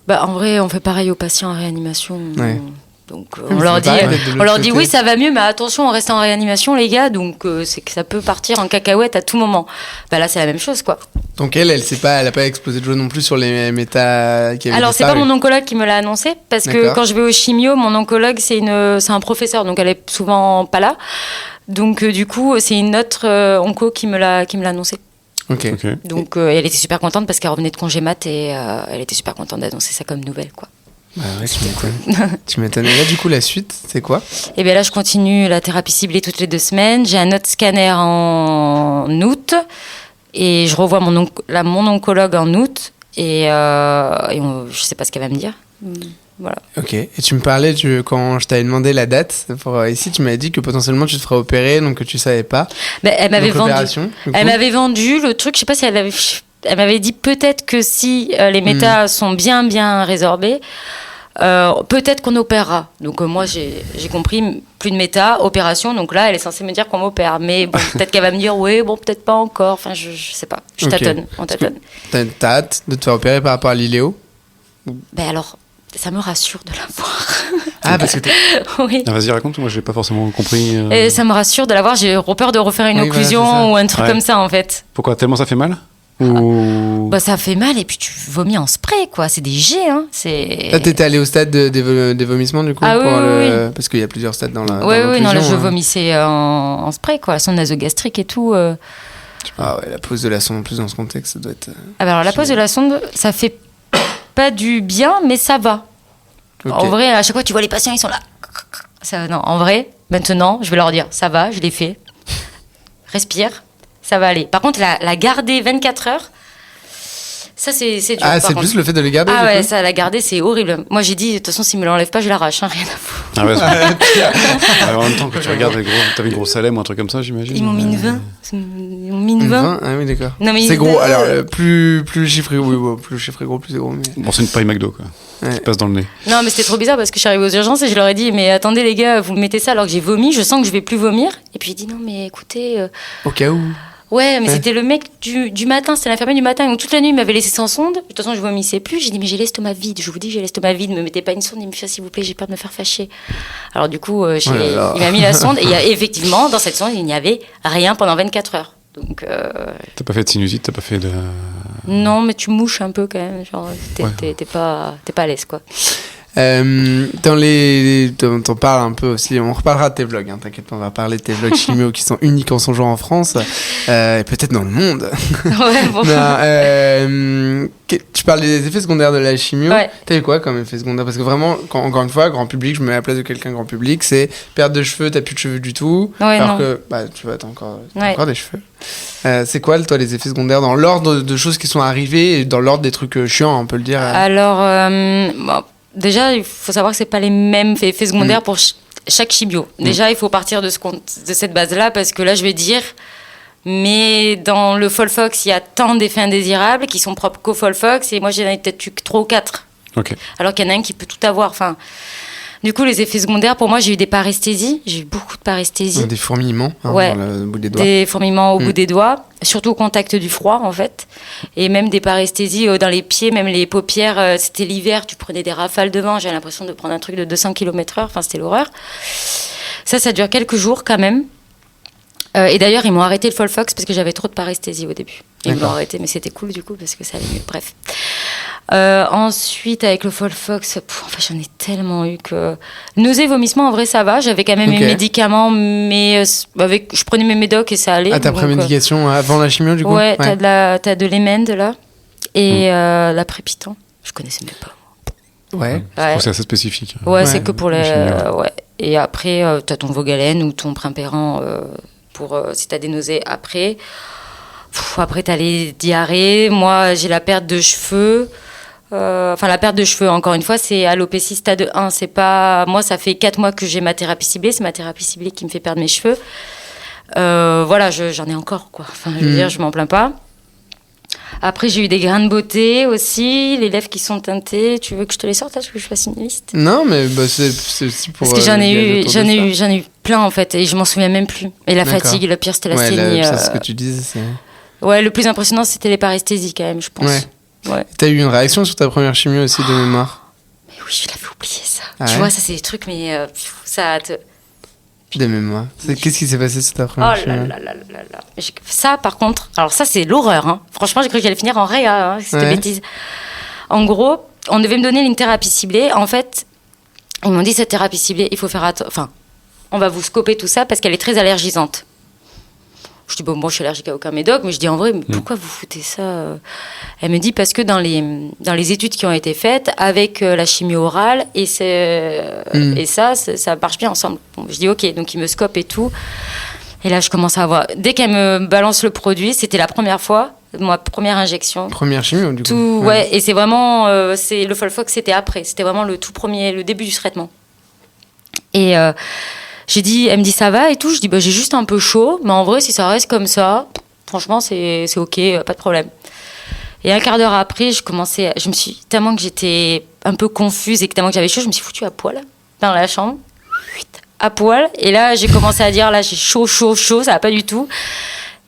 Bah, en vrai, on fait pareil aux patients en réanimation. Ouais. Donc on leur dit oui ça va mieux mais attention on reste en réanimation les gars donc c'est que ça peut partir en cacahuète à tout moment. Bah là c'est la même chose quoi. Donc elle a pas explosé de joie non plus sur les méta qui avaient Alors disparu. c'est pas mon oncologue qui me l'a annoncé parce que quand je vais au chimio mon oncologue c'est un professeur donc elle est souvent pas là donc du coup c'est une autre onco qui me l'a annoncé. Okay. Donc elle était super contente parce qu'elle revenait de congé mat et elle était super contente d'annoncer ça comme nouvelle quoi. Bah ouais, tu m'étonnes. Et là, du coup, la suite, c'est quoi? Et bien là, je continue la thérapie ciblée toutes les 2 semaines. J'ai un autre scanner en août. Et je revois mon oncologue en août. Et je sais pas ce qu'elle va me dire. Voilà. Ok. Et tu me parlais, quand je t'avais demandé la date pour ici, tu m'avais dit que potentiellement tu te ferais opérer, donc que tu savais pas. Ben, elle m'avait vendu le truc. Je sais pas si elle m'avait dit peut-être que si les métas sont bien résorbés, peut-être qu'on opérera. Donc moi j'ai compris, plus de méta, opération. Donc là elle est censée me dire qu'on m'opère. Mais bon, peut-être qu'elle va me dire oui, bon peut-être pas encore. Enfin je sais pas. On tâtonne. T'as hâte de te faire opérer par rapport à l'iléo? Ben alors ça me rassure de l'avoir. Ah parce que oui. Ah, vas-y raconte, moi j'ai pas forcément compris. Et ça me rassure de l'avoir. J'ai peur de refaire une occlusion ou un truc comme ça en fait. Pourquoi? Tellement ça fait mal? Bah ça fait mal et puis tu vomis en spray quoi, c'est des jets hein. Là t'étais allé au stade des vomissements du coup oui. Parce qu'il y a plusieurs stades dans la oui non là je vomissais en spray quoi, la sonde nasogastrique et tout. Ah ouais, la pose de la sonde en plus dans ce contexte ça doit être. Ah bah alors la pose de la sonde ça fait pas du bien mais ça va. En vrai à chaque fois tu vois les patients ils sont là. Ça, non en vrai maintenant je vais leur dire ça va, je l'ai fait. Respire. Ça va aller. Par contre, la garder 24 heures, ça c'est dur. Ah, c'est plus le fait de les garder. Ah ouais, ça, la garder, c'est horrible. Moi, j'ai dit, de toute façon, s'ils me l'enlèvent pas, je l'arrache, hein, rien à foutre. Ah ouais, en même temps, quand tu regardes, t'avais une grosse salem ou un truc comme ça, j'imagine. Ils m'ont mis une 20. Ils m'ont mis une 20. Ah oui, d'accord. C'est gros. Alors, plus le chiffre est gros, plus c'est gros. Mais... Bon, c'est une paille McDo, quoi. Ouais. Qui passe dans le nez. Non, mais c'était trop bizarre parce que je suis arrivée aux urgences et je leur ai dit, mais attendez, les gars, vous me mettez ça alors que j'ai vomi, je sens que je vais plus vomir. Et puis, il dit, non, mais écoutez. Au cas où. Ouais, mais c'était le mec du matin, c'était l'infirmière du matin. Donc toute la nuit, il m'avait laissé sans sonde. De toute façon, je vomissais plus. J'ai dit, mais j'ai l'estomac vide. Je vous dis, j'ai l'estomac vide. Ne me mettez pas une sonde. Il me fait, s'il vous plaît, j'ai peur de me faire fâcher. Alors du coup, il m'a mis la sonde. Et effectivement, dans cette sonde, il n'y avait rien pendant 24 heures. Donc. T'as pas fait de sinusite, t'as pas fait de. Non, mais tu mouches un peu quand même. Genre, t'es pas à l'aise, quoi. T'en parles un peu aussi, on reparlera de tes vlogs, hein, t'inquiète pas, on va parler de tes vlogs chimio qui sont uniques en son genre en France, et peut-être dans le monde. Ouais, bon. Non, tu parles des effets secondaires de la chimio. Ouais. T'as eu quoi comme effet secondaire? Parce que vraiment, encore une fois, grand public, je me mets à la place de quelqu'un grand public, c'est perte de cheveux, t'as plus de cheveux du tout. Ouais, alors non. que, tu vois, t'as encore des cheveux. C'est quoi, toi, les effets secondaires dans l'ordre de choses qui sont arrivées et dans l'ordre des trucs chiants, on peut le dire? Alors, bon, déjà, il faut savoir que c'est pas les mêmes effets secondaires pour chaque chimio. Déjà, il faut partir de cette base-là, parce que là, je vais dire, mais dans le Folfox, il y a tant d'effets indésirables qui sont propres qu'au Folfox, et moi, j'en ai peut-être eu que 3 ou 4. Ok. Alors qu'il y en a un qui peut tout avoir. Enfin, du coup, les effets secondaires, pour moi, j'ai eu des paresthésies. J'ai eu beaucoup de paresthésies. Des fourmillements, Ouais. dans le bout des doigts. Des fourmillements au bout des doigts, surtout au contact du froid, en fait. Et même des paresthésies dans les pieds, même les paupières. C'était l'hiver, tu prenais des rafales de vent. J'avais l'impression de prendre un truc de 200 km/h. Enfin, c'était l'horreur. Ça dure quelques jours quand même. Et d'ailleurs, ils m'ont arrêté le Folfox parce que j'avais trop de paresthésie au début. Ils me l'ont arrêté, mais c'était cool du coup parce que ça allait mieux. Bref. Ensuite, avec le Folfox, j'en ai tellement eu que... Nausées, vomissements, en vrai, ça va. J'avais quand même mes médicaments, mais je prenais mes médocs et ça allait. Ah, ta prémédication avant la chimio, du coup? Ouais, t'as de l'Emend, là. Et la Prépitant. Je connaissais même pas. Ouais. Je trouve que c'est assez spécifique. Ouais, c'est que pour les... chimio. Et après, t'as ton Vogalène ou ton Primpéran pour si t'as des nausées après. Après, t'as les diarrhées. Moi, j'ai la perte de cheveux. La perte de cheveux, encore une fois, c'est alopécie stade 1. C'est pas... Moi, ça fait 4 mois que j'ai ma thérapie ciblée. C'est ma thérapie ciblée qui me fait perdre mes cheveux. J'en ai encore, quoi. Enfin, je veux dire, je m'en plains pas. Après, j'ai eu des grains de beauté aussi, les lèvres qui sont teintées. Tu veux que je te les sorte, là, parce que je fasse une liste? Non, mais c'est aussi pour... Parce que j'en ai eu plein, en fait, et je m'en souviens même plus. Et la fatigue, le pire, c'était la saignée. C'est ce que tu disais, c'est... Ouais, le plus impressionnant, c'était les paresthésies, quand même, je pense. Ouais. T'as eu une réaction sur ta première chimio aussi, de mémoire? Mais oui, je l'avais oublié, ça. Ah tu ouais? vois, ça, c'est des trucs, mais ça te... De mémoire. Qu'est-ce qui s'est passé sur ta première chimio? Oh là là là là là. Ça, par contre, alors ça, c'est l'horreur. Hein. Franchement, j'ai cru que j'allais finir en réa, hein, c'était bêtise. En gros, on devait me donner une thérapie ciblée. En fait, ils m'ont dit, cette thérapie ciblée, il faut faire attention. Enfin, on va vous scoper tout ça parce qu'elle est très allergisante. Je dis, bon, je suis allergique à aucun médoc, mais je dis, en vrai, mais pourquoi vous foutez ça? Elle me dit, parce que dans les études qui ont été faites, avec la chimio orale, et ça marche bien ensemble. Bon, je dis, ok, donc ils me scopent et tout. Et là, je commence à avoir... Dès qu'elle me balance le produit, c'était la première fois, ma première injection. Première chimio, du coup. Tout, ouais, et c'est vraiment... le Folfox, c'était après. C'était vraiment le tout premier, le début du traitement. Et... j'ai dit, elle me dit ça va et tout. Je dis j'ai juste un peu chaud, mais en vrai si ça reste comme ça, franchement c'est ok, pas de problème. Et un quart d'heure après, je me suis tellement que j'étais un peu confuse et que tellement que j'avais chaud, je me suis foutue à poil dans la chambre, à poil. Et là j'ai commencé à dire là j'ai chaud, ça va pas du tout.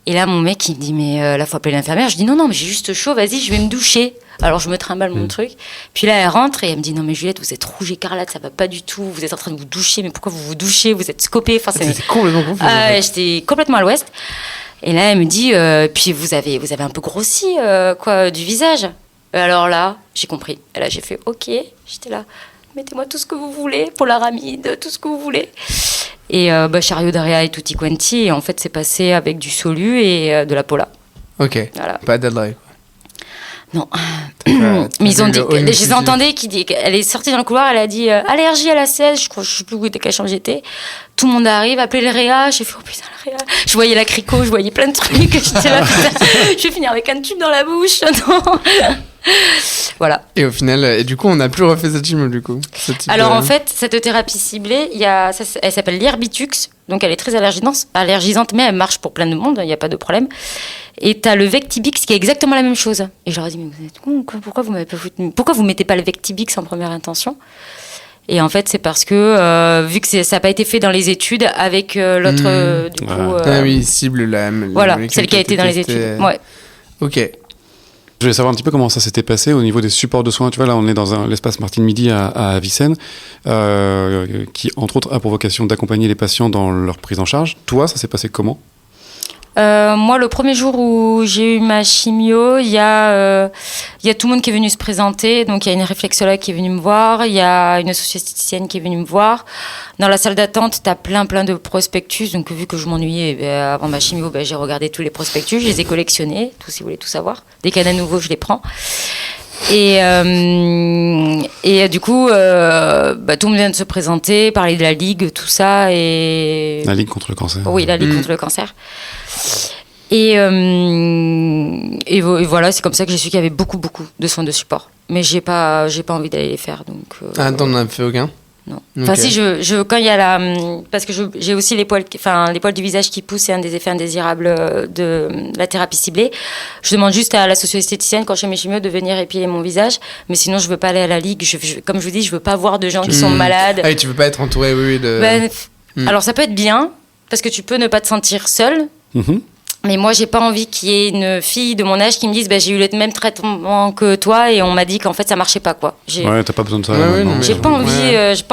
Et là mon mec il me dit mais là faut appeler l'infirmière. Je dis non mais j'ai juste chaud, vas-y je vais me doucher. Alors je me trimballe mon truc. Puis là elle rentre et elle me dit non mais Juliette vous êtes rouge écarlate, ça va pas du tout. Vous êtes en train de vous doucher, mais pourquoi vous vous douchez? Vous êtes scopée. Enfin, c'était complètement confus. J'étais complètement à l'ouest. Et là elle me dit puis vous avez un peu grossi du visage. Alors là j'ai compris. Et là j'ai fait ok. J'étais là. Mettez-moi tout ce que vous voulez, polaramide, tout ce que vous voulez. Et chariot d'Aria et tutti quanti. Et en fait c'est passé avec du Solu et de la Pola. Ok. Voilà. Pas d'Adray. Non. Mais ils ont dit, je les entendais elle est sortie dans le couloir, elle a dit allergie à la 16, je sais plus où de quelle chambre j'étais. Tout le monde arrive, appelez le réa, j'ai fait oh putain le réa. Je voyais la cricot, je voyais plein de trucs, j'étais là putain, je vais finir avec un tube dans la bouche. Non. Voilà. Et au final, et du coup, on n'a plus refait cette chimio du coup. Alors en fait, cette thérapie ciblée, elle s'appelle l'Herbitux, donc elle est très allergisante, mais elle marche pour plein de monde, il n'y a pas de problème. Et t'as le Vectibix qui est exactement la même chose. Et je leur ai dit mais vous êtes con, pourquoi vous mettez pas le Vectibix en première intention? Et en fait, c'est parce que vu que ça n'a pas été fait dans les études avec l'autre du coup. Ah oui, cible la. Voilà, celle qui a été dans les études. Ouais. Ok. Je voulais savoir un petit peu comment ça s'était passé au niveau des supports de soins. Tu vois, là, on est dans l'espace Martine Midi à Avicenne, qui, entre autres, a pour vocation d'accompagner les patients dans leur prise en charge. Toi, ça s'est passé comment? Moi, le premier jour où j'ai eu ma chimio, il y a tout le monde qui est venu se présenter. Donc, il y a une réflexologue qui est venue me voir, il y a une esthéticienne qui est venue me voir. Dans la salle d'attente, tu as plein de prospectus. Donc, vu que je m'ennuyais avant ma chimio, j'ai regardé tous les prospectus, je les ai collectionnés, tous si vous voulez tout savoir. Dès qu'il y en a nouveau, je les prends. Et du coup, tout le monde vient de se présenter, parler de la Ligue, tout ça. Et... La Ligue contre le cancer. Oui, la Ligue contre le cancer. Et voilà, c'est comme ça que j'ai su qu'il y avait beaucoup de soins de support. Mais j'ai pas envie d'aller les faire. Donc, t'en as fait aucun ? Non. Enfin, si, quand il y a parce que j'ai aussi les poils du visage qui poussent, c'est un des effets indésirables de la thérapie ciblée. Je demande juste à la socio-esthéticienne, quand je fais mes chimios, de venir épiler mon visage. Mais sinon, je veux pas aller à la Ligue. Comme je vous dis, je veux pas voir de gens qui sont malades. Ah, et tu veux pas être entouré, de... Alors, ça peut être bien, parce que tu peux ne pas te sentir seule. Mais moi, j'ai pas envie qu'il y ait une fille de mon âge qui me dise j'ai eu le même traitement que toi et on m'a dit qu'en fait ça marchait pas, quoi. Ouais, t'as pas besoin de ça. J'ai pas envie. Je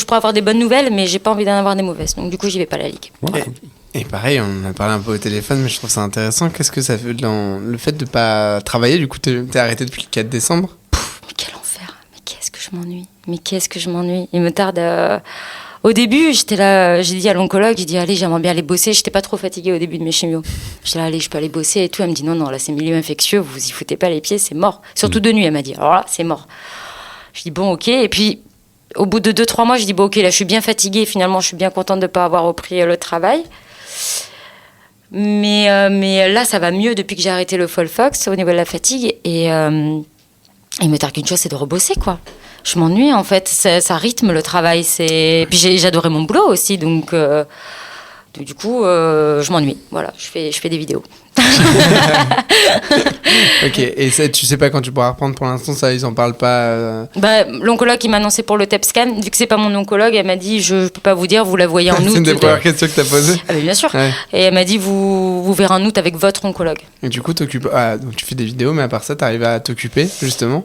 pourrais avoir des bonnes nouvelles, mais j'ai pas envie d'en avoir des mauvaises. Donc du coup, j'y vais pas à la Ligue. Ouais. Et pareil, on a parlé un peu au téléphone, mais je trouve ça intéressant. Qu'est-ce que ça fait dans le fait de pas travailler ? Du coup, t'es arrêté depuis le 4 décembre. Mais quel enfer. Mais qu'est-ce que je m'ennuie. Il me tarde. Au début, j'étais là, j'ai dit à l'oncologue, allez, j'aimerais bien aller bosser. J'étais pas trop fatiguée au début de mes chimios. J'étais là, allez, je peux aller bosser et tout. Elle me dit non, là c'est milieu infectieux, vous y foutez pas les pieds, c'est mort. Surtout de nuit, elle m'a dit. Alors là, c'est mort. Je dis bon, ok. Et puis, au bout de 2-3 mois, je dis bon, ok, là je suis bien fatiguée. Finalement, je suis bien contente de pas avoir repris le travail. Mais là, ça va mieux depuis que j'ai arrêté le Folfox au niveau de la fatigue. Et il me tarde qu'une chose, c'est de rebosser, quoi. Je m'ennuie, en fait. Ça rythme le travail. Puis j'adorais mon boulot aussi, donc du coup, je m'ennuie. Voilà, je fais des vidéos. Ok, et ça, tu sais pas quand tu pourras reprendre pour l'instant, ça, ils en parlent pas L'oncologue qui m'a annoncé pour le TEP scan, vu que c'est pas mon oncologue, elle m'a dit je peux pas vous dire, vous la voyez en août. C'est une des premières questions que t'as posées. Ah, bien sûr. Ouais. Et elle m'a dit vous verrez en août avec votre oncologue. Et du coup, donc tu fais des vidéos, mais à part ça, t'arrives à t'occuper, justement.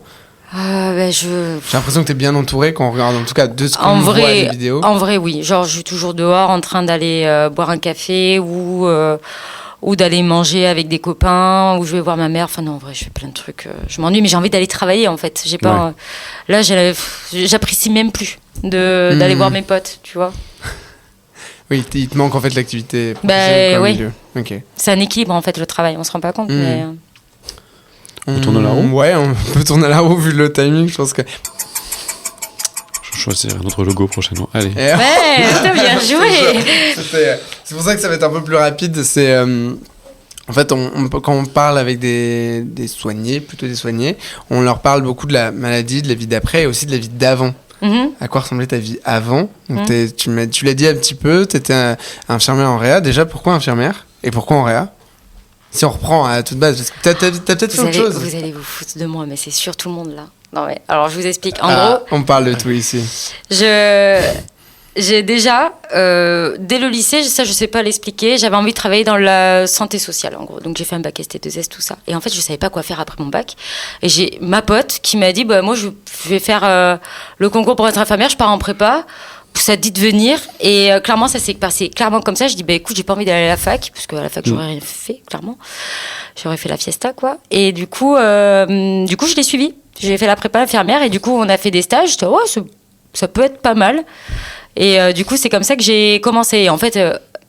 J'ai l'impression que t'es bien entouré quand on regarde, en tout cas, de ce qu'on voit les vidéos. En vrai, oui. Genre, je suis toujours dehors en train d'aller boire un café ou d'aller manger avec des copains, ou je vais voir ma mère. Enfin non, en vrai, je fais plein de trucs. Je m'ennuie, mais j'ai envie d'aller travailler, en fait. J'ai pas. Là, j'apprécie même plus d'aller voir mes potes, tu vois. Oui, il te manque en fait l'activité professionnelle milieu. Okay. C'est un équilibre, en fait, le travail. On se rend pas compte, mais... On tourne à la roue ? Ouais, on peut tourner à la roue vu le timing, je pense que... Je choisirai un autre logo prochainement. Allez. Ouais, t'as bien joué. C'est pour ça que ça va être un peu plus rapide. C'est... En fait, quand on parle avec des soignés, on leur parle beaucoup de la maladie, de la vie d'après et aussi de la vie d'avant. À quoi ressemblait ta vie avant ? Donc tu l'as dit un petit peu, t'étais infirmière en réa. Déjà, pourquoi infirmière ? Et pourquoi en réa ? Si on reprend à toute base, parce que t'as peut-être fait autre chose. Vous allez vous foutre de moi, mais c'est sûr tout le monde là. Non mais, alors je vous explique. En gros... On parle de tout ici. J'ai déjà, dès le lycée, ça je sais pas l'expliquer, j'avais envie de travailler dans la santé sociale en gros. Donc j'ai fait un bac ST2S, tout ça. Et en fait, je savais pas quoi faire après mon bac. Et j'ai ma pote qui m'a dit, moi je vais faire le concours pour être infirmière, je pars en prépa. Ça te dit de venir et clairement ça s'est passé clairement comme ça. Je dis écoute, j'ai pas envie d'aller à la fac parce qu'à la fac j'aurais rien fait, clairement j'aurais fait la fiesta, quoi. Et du coup je l'ai suivi, j'ai fait la prépa infirmière et du coup on a fait des stages. J'étais ça peut être pas mal et du coup c'est comme ça que j'ai commencé. Et en fait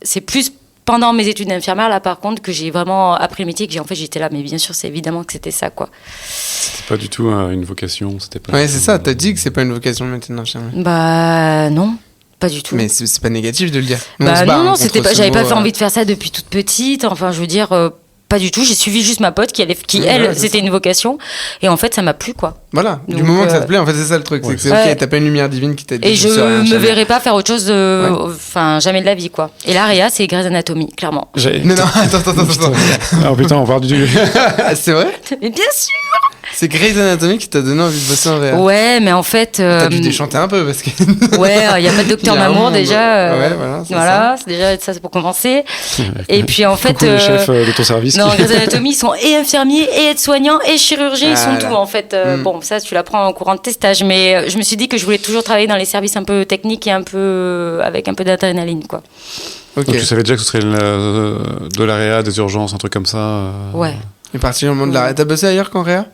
c'est plus pendant mes études d'infirmière là par contre que j'ai vraiment appris le métier, que j'étais là, mais bien sûr c'est évidemment que c'était ça, quoi. C'était pas du tout une vocation, c'était pas... Ouais, c'est ça, t'as dit que c'est pas une vocation de médecine d'infirmière. Non, pas du tout. Mais c'est pas négatif de le dire. Non, c'était pas, j'avais pas fait envie de faire ça depuis toute petite, enfin je veux dire... Pas du tout, j'ai suivi juste ma pote elle, c'était une vocation. Et en fait, ça m'a plu, quoi. Voilà, donc, du moment que ça te plaît, en fait, c'est ça le truc. C'est que c'est ok, t'as pas une lumière divine qui t'a dit. Et je me verrais pas faire autre chose, jamais de la vie, quoi. Et là, Réa, c'est Grey's Anatomy, clairement. Non, attends. Ah putain, on parle du... C'est vrai ? Mais bien sûr. C'est Grey's Anatomy qui t'a donné envie de bosser en réa. Ouais, mais en fait. T'as dû déchanter un peu parce que. Ouais, il y a pas de docteur Mamour déjà. Ouais, voilà. C'est déjà ça, c'est pour commencer. Et puis en fait. Coucou le chef de ton service. Non, Grey's Anatomy, ils sont et infirmiers, et aides-soignants, et chirurgiens, ils sont là. tout en fait. Bon, ça, tu l'apprends en courant de tes stages. Mais je me suis dit que je voulais toujours travailler dans les services un peu techniques et avec un peu d'adrénaline, quoi. Ok. Donc tu savais déjà que ce serait de la réa, des urgences, un truc comme ça. Ouais. Et particulièrement de la réa. T'as bossé ailleurs qu'en réa?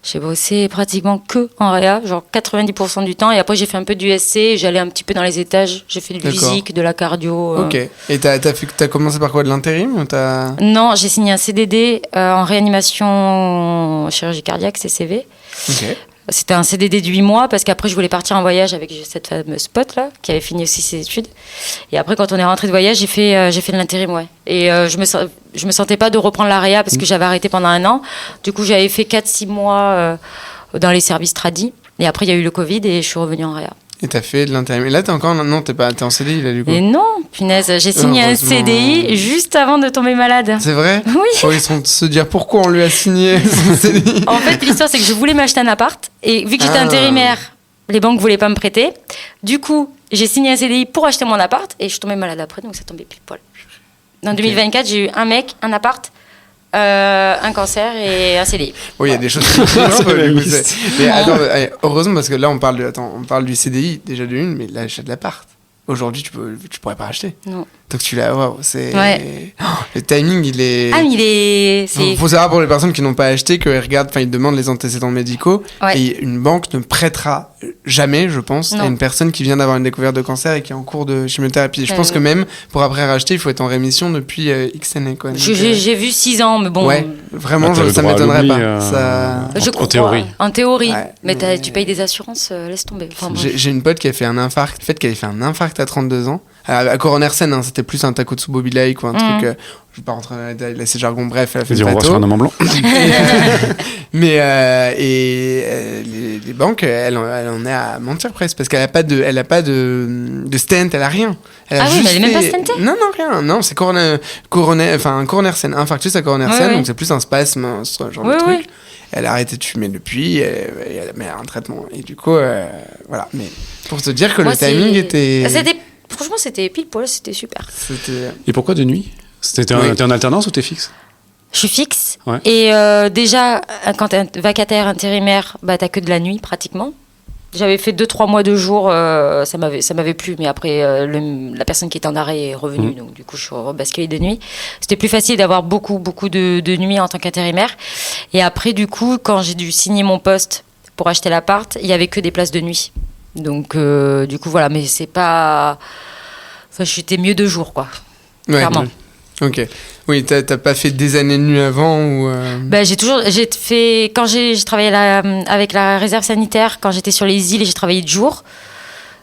J'ai bossé pratiquement que en réa, genre 90% du temps. Et après, j'ai fait un peu du SC, j'allais un petit peu dans les étages. J'ai fait du physique, de la cardio. Ok. Et t'as commencé par quoi? De l'intérim ou t'as... Non, j'ai signé un CDD en réanimation chirurgie cardiaque, CCV. Ok. C'était un CDD de 8 mois parce qu'après, je voulais partir en voyage avec cette fameuse pote-là qui avait fini aussi ses études. Et après, quand on est rentré de voyage, j'ai fait de l'intérim, ouais. Et je me sentais pas de reprendre la réa parce que j'avais arrêté pendant 1 an. Du coup, j'avais fait 4-6 mois dans les services tradis. Et après, il y a eu le Covid et je suis revenue en réa. Et t'as fait de l'intérim. Et là, t'es encore... Non, t'es en CDI, là, du coup. Et non, punaise, j'ai signé un CDI juste avant de tomber malade. C'est vrai? Oui. Oh, ils sont de se dire pourquoi on lui a signé son CDI. En fait, l'histoire, c'est que je voulais m'acheter un appart. Et vu que j'étais intérimaire, les banques voulaient pas me prêter. Du coup, j'ai signé un CDI pour acheter mon appart. Et je suis tombée malade après, donc ça tombait pile poil. En 2024, j'ai eu un mec, un appart, un cancer et un CDI. Oui, il y a des choses qui mais attends, heureusement, parce que là, on parle du CDI, déjà de une, mais l'achat de l'appart. Aujourd'hui, tu pourrais pas acheter. Non. Donc tu l'as, waouh, c'est... Ouais. Oh, le timing, il est... Ah, mais il est... Faut savoir pour les personnes qui n'ont pas acheté qu'ils regardent, ils demandent les antécédents médicaux. Ouais. Et une banque ne prêtera jamais, je pense, Non. à une personne qui vient d'avoir une découverte de cancer et qui est en cours de chimiothérapie. Je pense que même pour après racheter, il faut être en rémission depuis X années, quoi. Donc, j'ai vu 6 ans, mais bon... Ouais, vraiment, t'as le ça droit à m'étonnerait l'oubli, pas. Ça... Je crois, en théorie. En théorie. Ouais, mais mais- tu payes des assurances, laisse tomber. Enfin, bref. J'ai une pote qui a fait un infarct. En fait, qu'elle avait fait un infarct à 32 ans. À coroner scène, hein, c'était plus un Takotsubo like ou un truc. Je vais pas rentrer dans les détails, là, c'est jargon. Bref, elle a fait Vas-y, le on va pato. sur un amant blanc. Les banques, elle en est à mentir presque parce qu'elle a pas de stent, elle a rien. Elle a Ah oui, juste mais elle est même pas fait- stentée. Non, rien. Non, c'est coroner scène, infarctus à coroner scène, donc c'est plus un spasme, ce genre de Oui, truc. oui. Elle a arrêté de fumer depuis, mais elle a un traitement. Et du coup, voilà. Mais pour te dire que Moi, le timing était. Franchement, c'était pile poil, c'était super. C'était. Et pourquoi de nuit? T'es en alternance ou t'es fixe? Je suis fixe. Ouais. Et déjà, quand t'es vacataire, intérimaire, bah, t'as que de la nuit pratiquement. J'avais fait 2-3 mois de jour, ça m'avait plu, mais après, la personne qui était en arrêt est revenue, donc du coup, je suis rebasculée de nuit. C'était plus facile d'avoir beaucoup de nuits en tant qu'intérimaire. Et après, du coup, quand j'ai dû signer mon poste pour acheter l'appart, il y avait que des places de nuit. Donc, du coup, voilà, mais c'est pas... Enfin, j'étais mieux de jour, quoi. Ouais. Clairement. Ok. Oui, t'as pas fait des années de nuit avant ou. Ben, j'ai fait quand j'ai travaillé avec la réserve sanitaire quand j'étais sur les îles, j'ai travaillé de jour.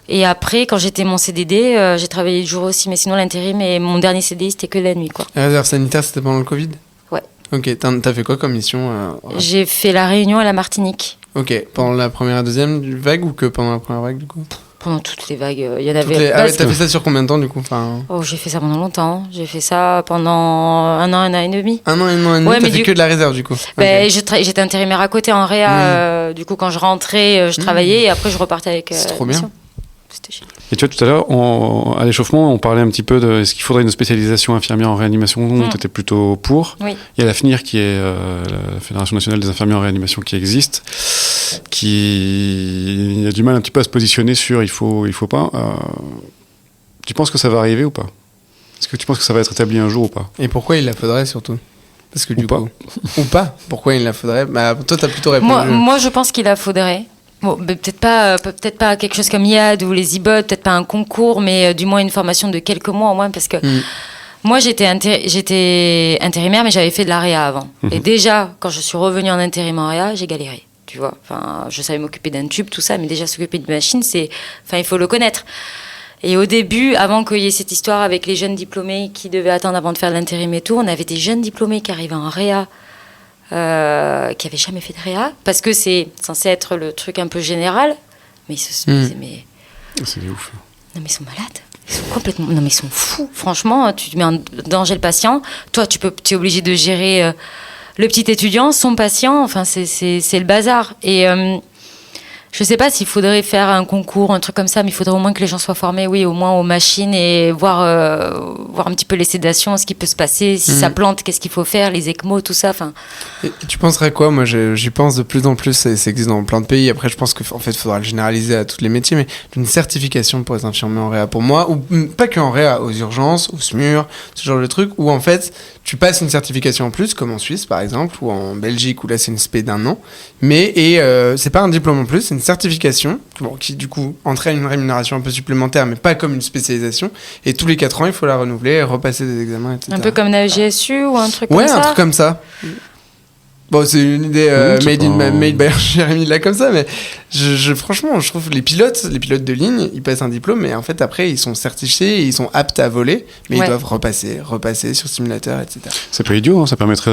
Et après, quand j'étais mon CDD, j'ai travaillé de jour aussi, mais sinon l'intérim et mon dernier CDI c'était que la nuit, quoi. La réserve sanitaire, c'était pendant le Covid? Ouais. Ok. T'as fait quoi comme mission J'ai fait la Réunion et la Martinique. Ok. Pendant la première et deuxième vague ou que pendant la première vague du coup? Pendant toutes les vagues, il y en avait. Ah ouais, parce t'as que- fait ça sur combien de temps du coup? Oh, j'ai fait ça pendant longtemps. J'ai fait ça pendant un an et demi. Un an et demi. Ouais, T'as mais fait que de la réserve du coup. Ben, Ok. j'étais intérimaire à côté en réa. Du coup, quand je rentrais, je travaillais et après je repartais avec. C'est trop bien. mission. C'était génial. Et tu vois, tout à l'heure, à l'échauffement, on parlait un petit peu de est-ce qu'il faudrait une spécialisation infirmière en réanimation. Tu étais plutôt pour. Oui. Il y a la FNIR, qui est la Fédération nationale des infirmiers en réanimation, qui existe, qui a du mal un petit peu à se positionner sur il faut pas. Tu penses que ça va arriver ou pas? Est-ce que tu penses que ça va être établi un jour ou pas? Et pourquoi il la faudrait surtout? Parce que Ou du pas. coup. Ou pas. Pourquoi il la faudrait? Bah, toi, t'as plutôt répondu. Moi, je pense qu'il la faudrait. Bon, mais peut-être pas quelque chose comme IAD ou les IBOT, peut-être pas un concours, mais du moins une formation de quelques mois au moins, parce que moi, j'étais intérimaire, mais j'avais fait de la réa avant. Et déjà, quand je suis revenue en intérim en réa, j'ai galéré. Tu vois, enfin, je savais m'occuper d'un tube, tout ça, mais déjà s'occuper d'une machine, il faut le connaître. Et au début, avant qu'il y ait cette histoire avec les jeunes diplômés qui devaient attendre avant de faire de l'intérim et tout, on avait des jeunes diplômés qui arrivaient en réa, qui n'avaient jamais fait de réa, parce que c'est censé être le truc un peu général, mais ils se disaient, mais C'est ouf. non, mais ils sont malades. Ils sont complètement... Non, mais ils sont fous. Franchement, tu mets en danger le patient. Toi, tu es obligé de gérer le petit étudiant, son patient, enfin, c'est le bazar. Et je sais pas s'il faudrait faire un concours, un truc comme ça, mais il faudrait au moins que les gens soient formés, oui, au moins aux machines et voir un petit peu les sédations, ce qui peut se passer, si ça plante, qu'est-ce qu'il faut faire, les ECMO, tout ça. Enfin. Et tu penserais quoi? Moi, j'y pense de plus en plus, ça existe dans plein de pays. Après, je pense qu'en fait, il faudra le généraliser à tous les métiers, mais d'une certification pour les infirmiers en réa, pour moi, ou pas que en réa, aux urgences, au SMUR, ce genre de truc, où en fait, tu passes une certification en plus, comme en Suisse, par exemple, ou en Belgique, où là, c'est une spé d'1 an, mais c'est pas un diplôme en plus, c'est une certification, qui du coup entraîne une rémunération un peu supplémentaire, mais pas comme une spécialisation, et tous les 4 ans, il faut la renouveler, repasser des examens, etc. Un peu comme la GSU ou un truc comme ça? Ouais, un truc comme ça. Bon, c'est une idée made by Jérémy là comme ça, mais franchement, je trouve les pilotes de ligne, ils passent un diplôme, mais en fait après ils sont certifiés, et ils sont aptes à voler, mais ils doivent repasser sur simulateur, etc. C'est pas idiot, hein, ça permettrait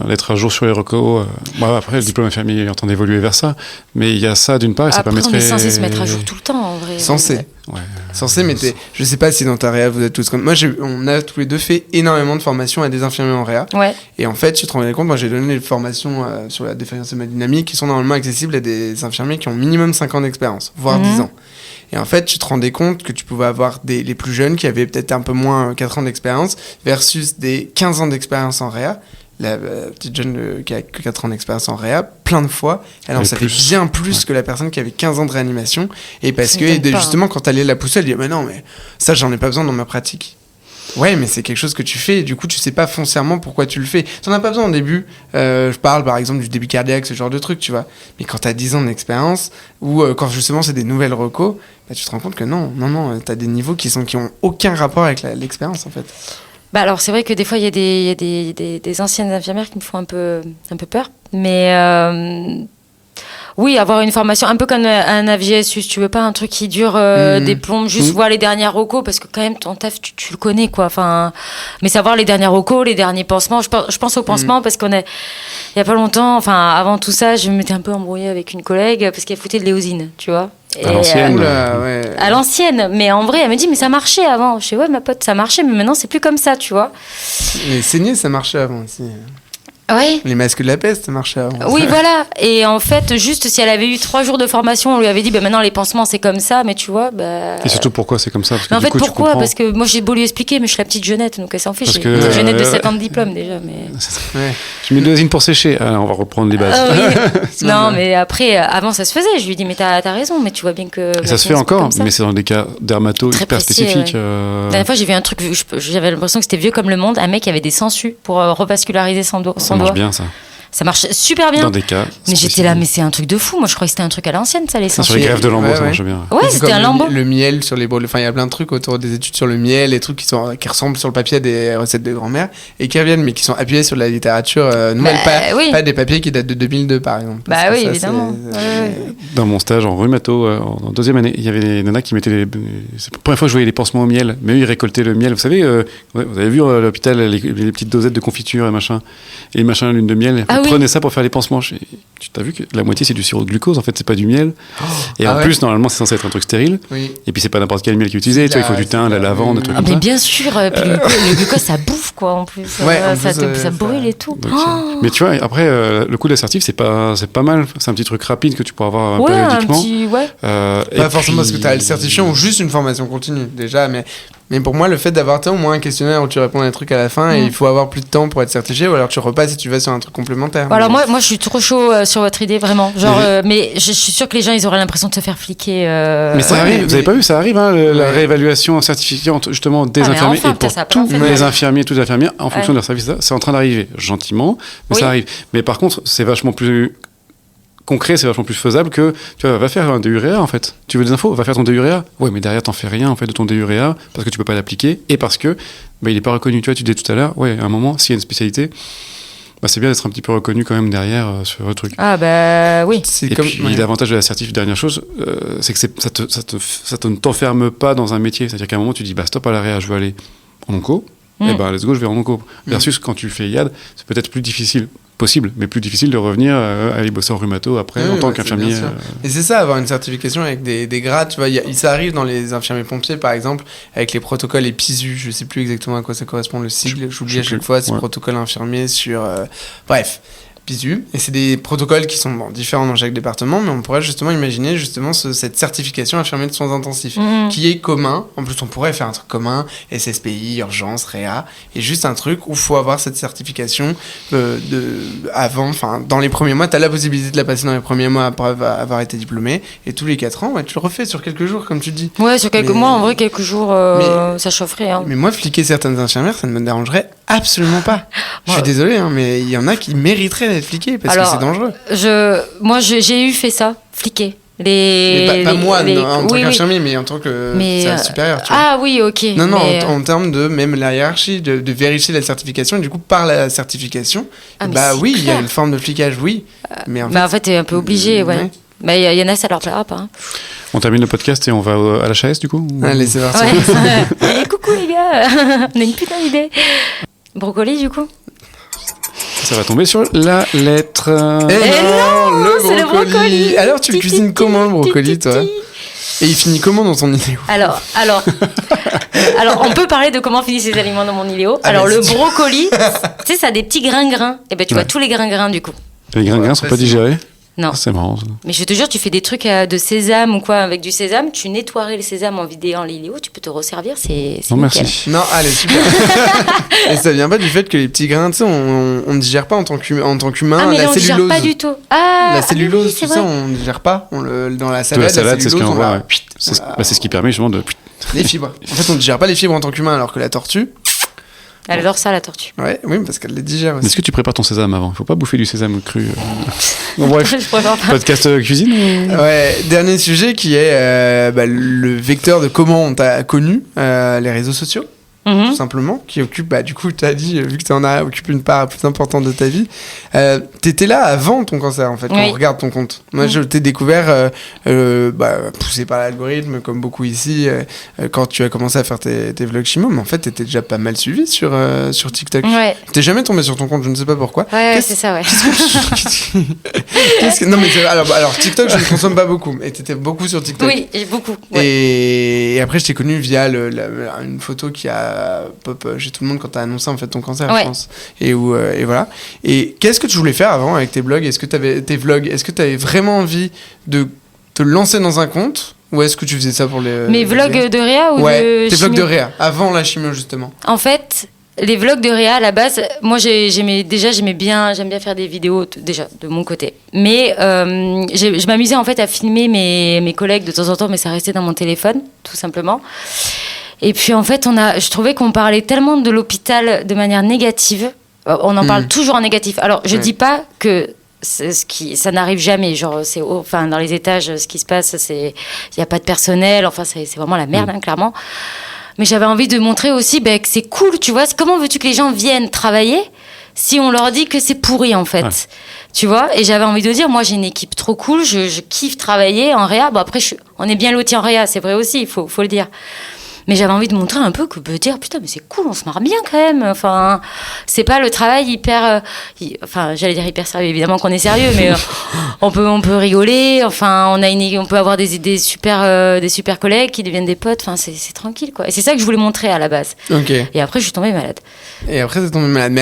d'être à jour sur les recos. Après, le diplôme infirmier est en train d'évoluer vers ça, mais il y a ça d'une part, et ça permettrait. On est censé se mettre à jour tout le temps, en vrai. Censé. Ouais. Censé, mais je sais pas si dans ta réa vous êtes tous comme moi. On a tous les deux fait énormément de formations à des infirmiers en réa. Ouais. Et en fait, tu te rends compte, moi j'ai donné des formations sur la défaillance hémodynamique qui sont normalement accessibles à des infirmiers qui ont minimum 5 ans d'expérience, voire 10 ans. Et en fait, tu te rendais compte que tu pouvais avoir les plus jeunes qui avaient peut-être un peu moins 4 ans d'expérience versus des 15 ans d'expérience en réa. La petite jeune qui a que 4 ans d'expérience en réa, plein de fois, elle en savait bien plus que la personne qui avait 15 ans de réanimation. Et parce que justement, quand elle allait la pousser, elle dit « Mais non, mais ça, j'en ai pas besoin dans ma pratique. » Ouais, mais c'est quelque chose que tu fais, et du coup, tu sais pas foncièrement pourquoi tu le fais. T'en as pas besoin au début. Je parle par exemple du débit cardiaque, ce genre de truc, tu vois. Mais quand t'as 10 ans d'expérience, ou quand justement c'est des nouvelles recos, bah, tu te rends compte que non, t'as des niveaux qui ont aucun rapport avec l'expérience en fait. Bah alors c'est vrai que des fois il y a des anciennes infirmières qui me font un peu peur, mais oui, avoir une formation un peu comme un AVGSU, si tu veux pas un truc qui dure des plombes, juste voir les dernières recos, parce que quand même ton taf tu le connais quoi. Enfin, mais savoir les dernières recos, les derniers pansements. Je pense aux pansements parce il y a pas longtemps, enfin avant tout ça, je m'étais un peu embrouillée avec une collègue parce qu'elle foutait de l'éosine, tu vois. À l'ancienne. À l'ancienne, mais en vrai, elle me dit mais ça marchait avant. Je dis ouais ma pote, ça marchait, mais maintenant c'est plus comme ça, tu vois. Les saignées, ça marchait avant aussi. Ouais. Les masques de la peste, ça marchait avant. Oui, voilà. Et en fait, juste si elle avait eu 3 jours de formation, on lui avait dit, maintenant les pansements c'est comme ça, mais tu vois, Et surtout pourquoi c'est comme ça? Parce que en fait, pourquoi? Parce que moi j'ai beau lui expliquer, mais je suis la petite jeunette, donc elle s'en fiche. J'ai une petite jeunette de 7 ans de diplôme déjà. Mais... Tu mets de l'osine pour sécher. Alors, on va reprendre les bases. Oui. Non, mais après, avant ça se faisait. Je lui dis, mais t'as raison, mais tu vois bien que. Et ça se fait encore, mais c'est dans des cas dermato hyper spécifiques. La dernière fois, j'ai vu un truc, j'avais l'impression que c'était vieux comme le monde, un mec qui avait des sangsues pour revasculariser son doigt. Ça marche bien ça. Ça marche super bien. Dans des cas. Mais j'étais là, mais c'est un truc de fou. Moi, je croyais que c'était un truc à l'ancienne, ça, les sangsues. Sur les greffes de lambeaux, ça marche bien. Ouais, c'était un lambeau. Le miel sur les bols. Enfin, il y a plein de trucs autour des études sur le miel, les trucs qui ressemblent sur le papier à des recettes de grand-mère et qui reviennent, mais qui sont appuyés sur la littérature nouvelle. Pas des papiers qui datent de 2002, par exemple. Bah oui, évidemment. Dans mon stage en rhumato, en 2e année, il y avait des nanas qui mettaient c'est la première fois que je voyais les pansements au miel, mais eux, ils récoltaient le miel. Vous savez, vous avez vu à l'hôpital les petites dosettes de confiture et machin, et les machins à l'une de miel. Ils prenaient ça pour faire les pansements. Tu t'as vu que la moitié c'est du sirop de glucose, en fait, c'est pas du miel. Et en plus, normalement, c'est censé être un truc stérile. Oui. Et puis, c'est pas n'importe quel miel qui est utilisé. Tu vois, il faut du thym, de la lavande, des trucs comme ça. Mais bien sûr, puis le glucose, ça bouffe, quoi, en plus. Ça brûle et tout. Donc, mais tu vois, après, le coup de l'assertif, c'est pas mal. C'est un petit truc rapide que tu pourras avoir périodiquement. Pas forcément parce que tu as le certifiant ou juste une formation continue, déjà, mais pour moi, le fait d'avoir au moins un questionnaire où tu réponds à des trucs à la fin et il faut avoir plus de temps pour être certifié, ou alors tu repasses et tu vas sur un truc complémentaire. Alors moi je suis trop chaud sur votre idée, vraiment. Genre, mais je suis sûre que les gens, ils auraient l'impression de se faire fliquer. Mais ça arrive, vous avez pas vu, ça arrive, hein, la réévaluation certifiante justement des infirmiers et pour tous les infirmiers, toutes les infirmières, en fonction de leur service, c'est en train d'arriver gentiment, mais ça arrive. Mais par contre, c'est vachement plus concret, c'est vachement plus faisable que tu vas faire un DUREA en fait. Tu veux des infos, va faire ton DUREA. Ouais, mais derrière t'en fais rien en fait de ton DUREA parce que tu peux pas l'appliquer et parce que il est pas reconnu. Tu vois, tu disais tout à l'heure, ouais, à un moment, s'il y a une spécialité, c'est bien d'être un petit peu reconnu quand même derrière sur le truc. Ah bah oui. Puis l'avantage de l'assertif, dernière chose, c'est que ça ne t'enferme pas dans un métier. C'est-à-dire qu'à un moment tu dis stop à la réa, je veux aller en onco. Et let's go, je vais en onco. Versus quand tu fais IAD, c'est peut-être plus difficile. possible, mais plus difficile de revenir à aller bosser en rhumato après en tant qu'infirmier. Et c'est ça, avoir une certification avec des grades, tu vois, ça arrive dans les infirmiers pompiers par exemple, avec les protocoles EPISU, je sais plus exactement à quoi ça correspond le sigle, j'oublie à chaque fois, c'est protocole infirmier sur... bref. PISU, et c'est des protocoles qui sont différents dans chaque département, mais on pourrait justement imaginer cette certification infirmier de soins intensifs, qui est commun. En plus, on pourrait faire un truc commun, SSPI, urgence, réa, et juste un truc où il faut avoir cette certification dans les premiers mois. Tu as la possibilité de la passer dans les premiers mois après avoir été diplômé, et tous les 4 ans, tu le refais sur quelques jours, comme tu dis. Ouais, sur quelques mois, en vrai, quelques jours, ça chaufferait. Hein. Mais moi, fliquer certaines infirmières, ça ne me dérangerait absolument pas. Je suis désolé, mais il y en a qui mériteraient d'être fliqués parce que c'est dangereux. J'ai fait ça, fliquer. Pas moi, en tant qu'infirmier, mais en tant que supérieur. Tu vois. Ah oui, ok. Non, en termes de même la hiérarchie, de vérifier la certification, et du coup, par la certification, oui, il y a une forme de flicage, oui. Mais en fait, t'es un peu obligé, ouais. Mais il y en a, ça leur plaira pas. Hein. On termine le podcast et on va à la HAS du coup Allez, c'est parti. Ouais. Coucou les gars, on a une putain d'idée. Brocoli du coup. Ça va tomber sur la lettre. Non, c'est le brocoli. Alors tu cuisines comment le brocoli toi? Et il finit comment dans ton iléo? Alors, on peut parler de comment finissent les aliments dans mon iléo. Alors le brocoli, tu sais, ça a des petits grains. Et ben tu vois tous les grains du coup. Les grains sont pas digérés? Non. C'est marrant. Ça. Mais je te jure, tu fais des trucs de sésame ou quoi avec du sésame, tu nettoierais le sésame en vidéant l'iléo, tu peux te resservir, c'est non, nickel. merci. Non, allez, super. Et ça vient pas du fait que les petits grains, tu sais, on ne digère pas en tant qu'humain. Ah, mais la on digère cellulose. Pas du tout. Ah, la cellulose, oui, tout ça, on ne digère pas. Dans la salade, c'est ce qu'on voit. Ouais. C'est ce qui permet justement de... Les fibres. En fait, on ne digère pas les fibres en tant qu'humain, alors que la tortue... Elle adore ça, la tortue. Ouais, oui, parce qu'elle les digère aussi. Mais est-ce que tu prépares ton sésame avant? Il faut pas bouffer du sésame cru. Bon, bref, je préfère pas. Podcast cuisine Ouais, dernier sujet qui est le vecteur de comment on t'a connu, les réseaux sociaux. Tout simplement, qui occupe, du coup, tu as dit, vu que tu en as occupé une part plus importante de ta vie, t'étais là avant ton cancer, en fait, quand on regarde ton compte. Moi, je t'ai découvert, poussé par l'algorithme, comme beaucoup ici, quand tu as commencé à faire tes vlogs chimo, mais en fait, t'étais déjà pas mal suivi sur TikTok. Ouais. T'es jamais tombé sur ton compte, je ne sais pas pourquoi. Ouais, c'est ça, ouais. Non, mais alors, TikTok, je ne consomme pas beaucoup, et t'étais beaucoup sur TikTok. Oui, beaucoup. Ouais. Et après, je t'ai connu via une photo qui a pop chez tout le monde quand t'as annoncé en fait ton cancer, je pense. Et voilà. Et qu'est-ce que tu voulais faire avant avec tes blogs? Est-ce que t'avais tes vlogs? Est-ce que t'avais vraiment envie de te lancer dans un compte? Ou est-ce que tu faisais ça pour les... Mes vlogs de réa ou de tes vlogs de réa, avant la chimio justement. En fait, les vlogs de réa à la base, moi j'aimais bien faire des vidéos déjà de mon côté. Mais je m'amusais en fait à filmer mes collègues de temps en temps, mais ça restait dans mon téléphone, tout simplement. Et puis en fait, je trouvais qu'on parlait tellement de l'hôpital de manière négative. On en parle toujours en négatif. Alors, je dis pas que ça n'arrive jamais. Genre, dans les étages, ce qui se passe, il n'y a pas de personnel. Enfin, c'est vraiment la merde, clairement. Mais j'avais envie de montrer aussi que c'est cool, tu vois. Comment veux-tu que les gens viennent travailler si on leur dit que c'est pourri, en fait Tu vois. Et j'avais envie de dire, moi, j'ai une équipe trop cool. Je kiffe travailler en réa. Bon, après, on est bien lotis en réa, c'est vrai aussi, il faut le dire. Mais j'avais envie de montrer un peu dire putain mais c'est cool, on se marre bien quand même. Enfin, c'est pas le travail hyper j'allais dire hyper sérieux, évidemment qu'on est sérieux, mais on peut rigoler. Enfin, on peut avoir des super collègues qui deviennent des potes. Enfin, c'est tranquille quoi. Et c'est ça que je voulais montrer à la base. Okay. Et après je suis tombée malade. Mais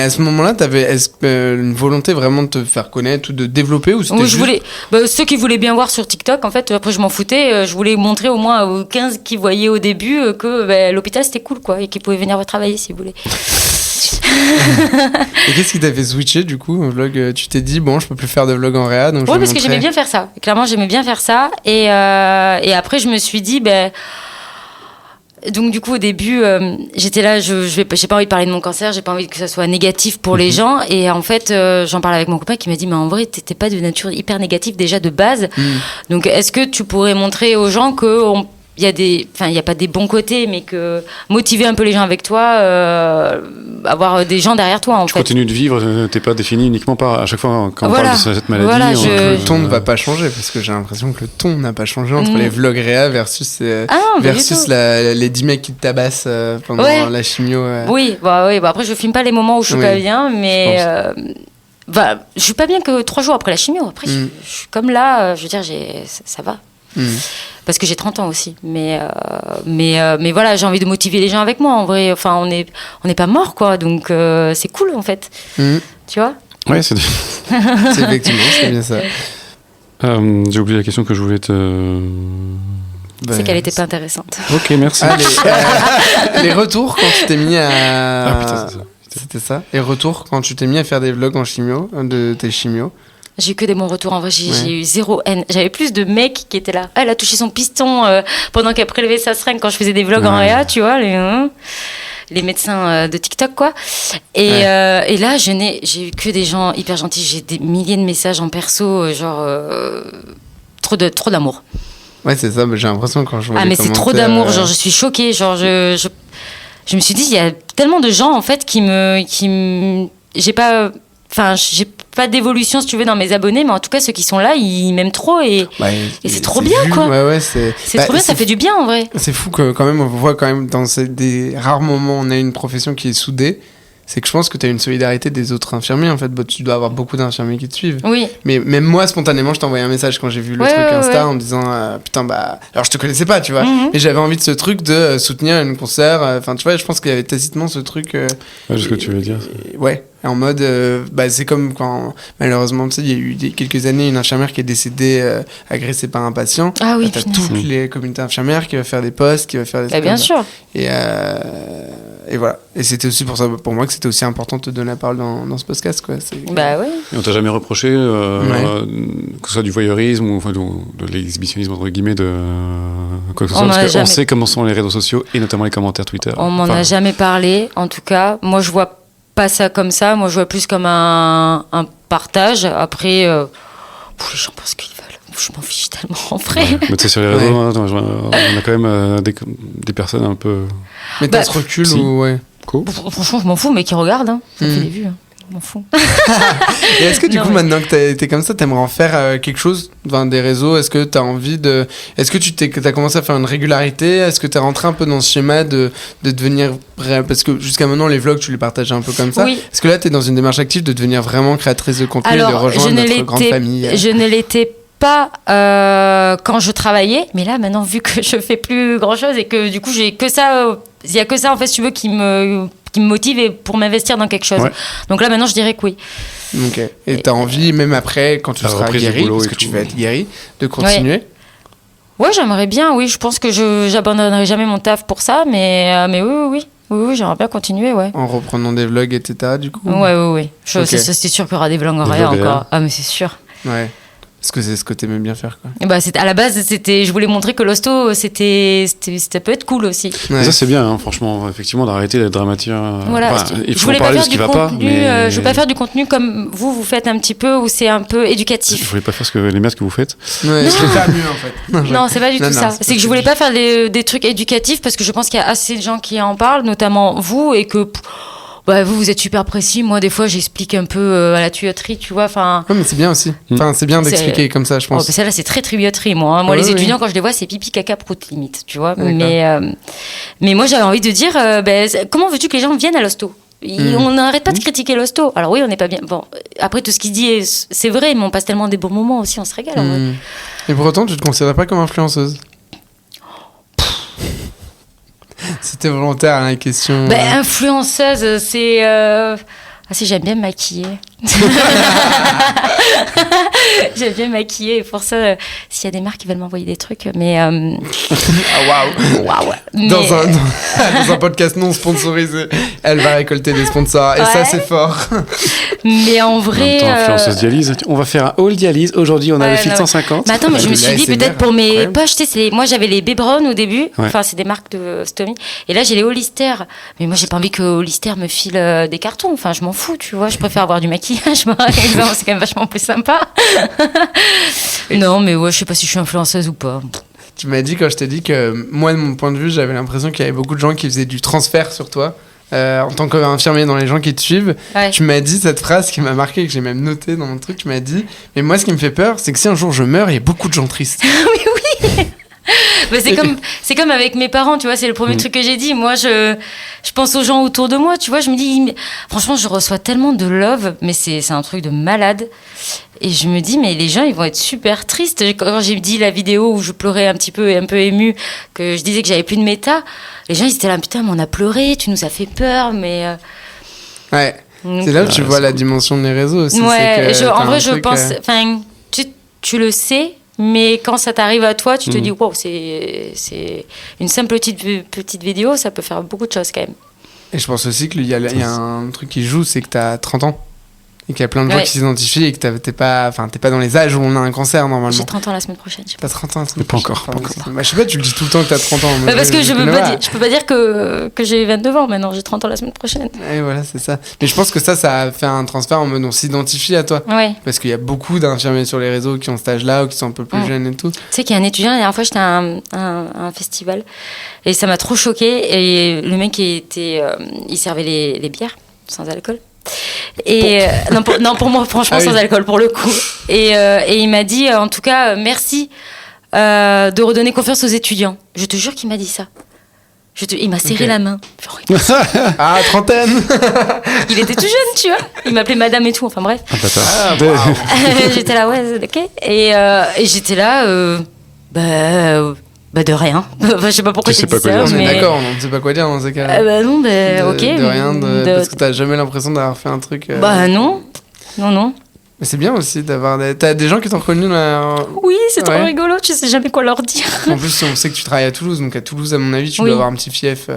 à ce moment-là, t'avais une volonté vraiment de te faire connaître ou de développer ou c'était je voulais ceux qui voulaient bien voir sur TikTok, en fait, après je m'en foutais. Je voulais montrer au moins aux 15 qui voyaient au début que l'hôpital c'était cool quoi et qu'ils pouvaient venir travailler si vous voulez. Et qu'est-ce qui t'a fait switcher du coup au vlog? Tu t'es dit bon, je peux plus faire de vlog en réa, donc parce que j'aimais bien faire ça. Clairement, j'aimais bien faire ça et après je me suis dit donc du coup au début j'étais là, j'ai pas envie de parler de mon cancer, j'ai pas envie que ça soit négatif pour les gens et en fait j'en parlais avec mon copain qui m'a dit mais en vrai t'étais pas de nature hyper négative déjà de base, donc est-ce que tu pourrais montrer aux gens que il y a pas des bons côtés, mais que motiver un peu les gens avec toi, avoir des gens derrière toi en fait. Tu continues de vivre, t'es pas défini uniquement par à chaque fois quand on parle de cette maladie. Le ton ne va pas changer parce que j'ai l'impression que le ton n'a pas changé entre les vlogs réa versus les 10 mecs qui te tabassent pendant la chimio. Oui, après je filme pas les moments où je suis pas bien, mais Bah, je suis pas bien que 3 jours après la chimio. Après, je suis comme là, je veux dire, ça va. Parce que j'ai 30 ans aussi. Mais voilà, j'ai envie de motiver les gens avec moi. En vrai, enfin, on n'est pas morts, quoi. Donc, c'est cool, en fait. Tu vois ? Ouais, c'est effectivement, c'est bien ça. J'ai oublié la question que je voulais te... C'est qu'elle était pas intéressante. Ok, merci. Les retours quand tu t'es mis à... Ah putain, c'est ça. C'était ça. Les retours quand tu t'es mis à faire des vlogs en chimio, de tes chimios. J'ai eu que des bons retours. En vrai, j'ai eu 0 haine. J'avais plus de mecs qui étaient là. Elle a touché son piston pendant qu'elle prélevait sa seringue quand je faisais des vlogs en réa, tu vois, les médecins de TikTok, quoi. Et là, j'ai eu que des gens hyper gentils. J'ai des milliers de messages en perso, genre trop d'amour. Ouais, c'est ça. J'ai l'impression quand je vois. Ah, mais c'est trop d'amour. Genre, je suis choquée. Genre, je me suis dit, il y a tellement de gens en fait qui j'ai pas d'évolution si tu veux dans mes abonnés, mais en tout cas ceux qui sont là ils m'aiment trop et c'est trop bien quoi. Ouais, c'est trop bien, ça fait du bien en vrai. C'est fou que quand même on voit quand même dans des rares moments on a une profession qui est soudée. C'est que je pense que tu as une solidarité des autres infirmiers en fait. Tu dois avoir beaucoup d'infirmiers qui te suivent. Oui. Mais même moi spontanément je t'ai envoyé un message quand j'ai vu le truc Insta en disant putain bah alors je te connaissais pas tu vois mais j'avais envie de ce truc de soutenir une concert enfin tu vois je pense qu'il y avait tacitement ce truc ouais, ce que tu veux dire ouais en mode c'est comme quand malheureusement tu sais il y a eu quelques années une infirmière qui est décédée agressée par un patient. Ah oui, t'as toutes les communautés infirmières qui va faire des posts qui va faire des bien sûr et voilà. Et c'était aussi pour ça, pour moi, que c'était aussi important de te donner la parole dans ce podcast, quoi. Bah oui. Et on t'a jamais reproché, que ce soit du voyeurisme ou de l'exhibitionnisme, entre guillemets, de quoi que ce soit, parce qu'on sait comment sont les réseaux sociaux et notamment les commentaires Twitter. On m'en a jamais parlé, en tout cas. Moi, je vois pas ça comme ça. Moi, je vois plus comme un partage. Après, les gens pensent qu'ils veulent. Je m'en fiche tellement en vrai. Ouais. Mais tu sais, sur les réseaux, on a quand même des personnes un peu. Mais t'as ce recul ou ouais. Cool. Franchement, je m'en fous, mais qui regardent, hein. Ça fait des vues. Je m'en fous. Et est-ce que du coup, maintenant que t'es comme ça, t'aimerais en faire quelque chose des réseaux? Est-ce que t'as envie de. Est-ce que t'as commencé à faire une régularité? Est-ce que t'es rentré un peu dans ce schéma de devenir. Parce que jusqu'à maintenant, les vlogs, tu les partageais un peu comme ça. Oui. Est-ce que là, t'es dans une démarche active de devenir vraiment créatrice de contenu et de rejoindre notre grande famille? Je ne l'étais pas quand je travaillais, mais là maintenant vu que je fais plus grand chose et que du coup j'ai que ça, il y a que ça en fait si tu veux qui me motive et pour m'investir dans quelque chose. Ouais. Donc là maintenant je dirais que oui. Ok. Et t'as envie même après quand tu seras guéri, parce que tu vas être guéri, de continuer? Ouais, j'aimerais bien. Oui, je pense que j'abandonnerai jamais mon taf pour ça, mais oui, j'aimerais bien continuer, ouais. En reprenant des vlogs, etc. Du coup. Ouais. C'est sûr qu'il y aura des vlogs en réa encore. Ah mais c'est sûr. Ouais. Parce que c'est ce que t'aimais bien faire, quoi. Et à la base, je voulais montrer que l'hosto, ça peut être cool aussi. Ouais. Ça, c'est bien, hein, franchement, effectivement, d'arrêter d'être dramaturge. Voilà. Il faut en parler de ce qui va pas. Mais... je voulais pas faire du contenu comme vous faites un petit peu, où c'est un peu éducatif. Je voulais pas faire les merdes que vous faites. Ouais, je voulais faire mieux, en fait. Non, c'est pas du tout ça. C'est que je voulais pas faire des trucs éducatifs, parce que je pense qu'il y a assez de gens qui en parlent, notamment vous, et que... vous êtes super précis. Moi, des fois, j'explique un peu à la tuyauterie, tu vois. Ouais, mais c'est bien aussi. C'est bien d'expliquer comme ça, je pense. Celle-là, c'est très tuyauterie, moi. Moi, les étudiants, quand je les vois, c'est pipi, caca, prout, limite, tu vois. Mais moi, j'avais envie de dire, comment veux-tu que les gens viennent à l'hosto? On n'arrête pas de critiquer l'hosto. Alors oui, on n'est pas bien. Bon, après, tout ce qu'il dit, c'est vrai, mais on passe tellement des bons moments aussi, on se régale. En vrai. Et pour autant, tu te considères pas comme influenceuse? C'était volontaire, la question. Influenceuse, c'est... si, j'aime bien me maquiller. J'aime bien me maquiller. Et pour ça, s'il y a des marques qui veulent m'envoyer des trucs, mais... Waouh. Dans un podcast non sponsorisé, elle va récolter des sponsors. Et ça, c'est fort. Mais en vrai... influenceuse dialyse. On va faire un haul dialyse. Aujourd'hui, on a le fil 150. Mais attends, mais je me suis dit, peut-être pour mes poches, tu sais, moi, j'avais les Bebron au début. Ouais. Enfin, c'est des marques de Stomy. Et là, j'ai les Hollister. Mais moi, j'ai pas envie que Hollister me file des cartons. Enfin, je m'en fous, tu vois. Je préfère avoir du maquillage, par exemple. C'est quand même vachement plus sympa. Non, mais ouais, je sais pas si je suis influenceuse ou pas. Tu m'as dit, quand je t'ai dit que moi, de mon point de vue, j'avais l'impression qu'il y avait beaucoup de gens qui faisaient du transfert sur toi. En tant qu'infirmier dans les gens qui te suivent, tu m'as dit cette phrase qui m'a marqué, que j'ai même noté dans mon truc. Tu m'as dit, mais moi, ce qui me fait peur, c'est que si un jour je meurs, il y a beaucoup de gens tristes. Oui. Bah, c'est comme avec mes parents, tu vois, c'est le premier truc que j'ai dit. Moi, je pense aux gens autour de moi, tu vois, je me dis, franchement, je reçois tellement de love, mais c'est un truc de malade. Et je me dis, mais les gens, ils vont être super tristes. Quand j'ai dit la vidéo où je pleurais un petit peu et un peu émue, que je disais que j'avais plus de méta, les gens, ils étaient là, putain, mais on a pleuré, tu nous as fait peur, mais... Ouais. C'est là où tu vois la dimension des réseaux aussi. Ouais, en vrai, je pense... Enfin, tu le sais, mais quand ça t'arrive à toi, tu te dis, wow, c'est une simple petite vidéo, ça peut faire beaucoup de choses quand même. Et je pense aussi qu'il y a un truc qui joue, c'est que t'as 30 ans. Et qu'il y a plein de gens qui s'identifient et que t'es pas dans les âges où on a un cancer normalement. J'ai 30 ans la semaine prochaine. T'as 30 ans la semaine prochaine. Pas encore. Bah, je sais pas, tu le dis tout le temps que t'as 30 ans. Parce que je peux pas dire que j'ai 29 ans maintenant, j'ai 30 ans la semaine prochaine. Et voilà, c'est ça. Mais je pense que ça a fait un transfert en mode on s'identifie à toi. Ouais. Parce qu'il y a beaucoup d'infirmiers sur les réseaux qui ont cet âge-là ou qui sont un peu plus jeunes et tout. Tu sais qu'il y a un étudiant, la dernière fois j'étais à un festival et ça m'a trop choquée. Et le mec il servait les bières sans alcool. Et pour moi franchement sans alcool pour le coup et il m'a dit en tout cas merci de redonner confiance aux étudiants. Je te jure qu'il m'a dit ça. Il m'a serré la main. Ah, trentaine. Il était tout jeune, tu vois. Il m'appelait madame et tout, enfin bref. J'étais là, ouais, ok. Et j'étais là, de rien. Enfin, je sais pas pourquoi tu dis ça. On est d'accord, on ne sait pas quoi dire dans ces cas-là. Non, ok. De rien, parce que t'as jamais l'impression d'avoir fait un truc. Non. Mais c'est bien aussi d'avoir T'as des gens qui t'ont reconnu Oui, c'est trop rigolo, tu sais jamais quoi leur dire. En plus, on sait que tu travailles à Toulouse, donc à Toulouse, à mon avis, tu dois avoir un petit fief.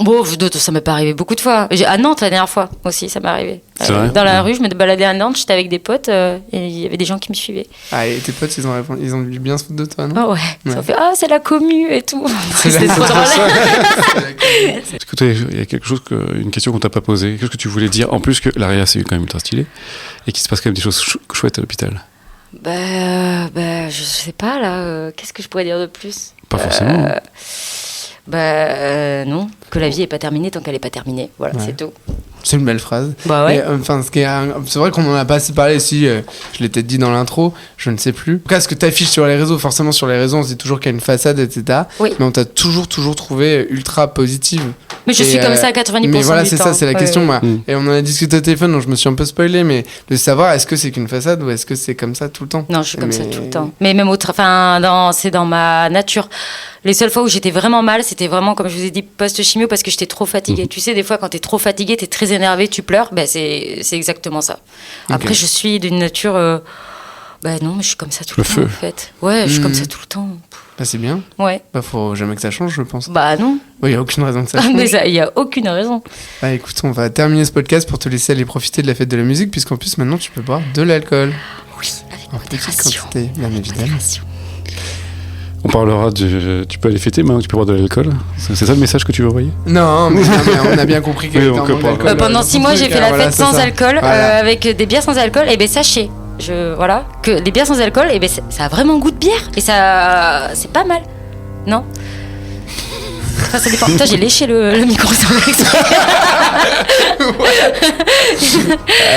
Bon, ça m'est pas arrivé beaucoup de fois. À Nantes, la dernière fois aussi, ça m'est arrivé. Dans la rue, je me baladais à Nantes, j'étais avec des potes et il y avait des gens qui me suivaient. Ah, et tes potes, ils ont dû bien se foutre de toi, non? Ah ouais. Ils ont fait c'est la commu et tout. C'était trop drôle. Est-ce que il y a quelque chose, une question qu'on t'a pas posée, qu'est-ce que tu voulais dire en plus que l'AREA c'est quand même ultra stylé et qu'il se passe quand même des choses chouettes à l'hôpital? Je sais pas là. Qu'est-ce que je pourrais dire de plus? Pas forcément. Non, que la vie est pas terminée tant qu'elle est pas terminée. Voilà, c'est tout. C'est une belle phrase. Bah ouais. C'est vrai qu'on en a pas assez parlé. Si je l'ai peut-être dit dans l'intro, je ne sais plus. En tout cas, ce que t'affiches sur les réseaux, forcément sur les réseaux, on se dit toujours qu'il y a une façade, etc. Oui. Mais on t'a toujours trouvé ultra positive. Mais je suis comme ça à 90% mais voilà, du c'est temps. ça, c'est la question. Moi. Et on en a discuté au téléphone, donc je me suis un peu spoilé, mais de savoir est-ce que c'est qu'une façade ou est-ce que c'est comme ça tout le temps? Non, je suis comme ça tout le temps. Mais même c'est dans ma nature. Les seules fois où j'étais vraiment mal, c'était vraiment, comme je vous ai dit, post-chimio, parce que j'étais trop fatiguée. Tu sais, des fois, quand t'es trop fatiguée, t'es très énervée, tu pleures, c'est exactement ça. Après, je suis d'une nature... non, mais je suis comme ça tout le temps, en fait. Ouais, je suis comme ça tout le temps. Bah, c'est bien. Ouais. Bah, faut jamais que ça change, je pense. Bah, non. Il n'y a aucune raison que ça change. Mais il n'y a aucune raison. Bah, écoute, on va terminer ce podcast pour te laisser aller profiter de la fête de la musique, puisqu'en plus, maintenant, tu peux boire de l'alcool. Oui, avec en petite quantité, bien évidemment. On parlera tu peux aller fêter maintenant que tu peux boire de l'alcool. C'est ça le message que tu veux envoyer? Non, mais on a bien compris qu'il y avait un manque d'alcool. Pendant 6 mois, j'ai fait la fête sans alcool, avec des bières sans alcool. Et sachez, que les bières sans alcool, ça a vraiment goût de bière. Et ça, c'est pas mal. Non? Enfin, ça dépend. Putain, j'ai léché le micro sans exprès.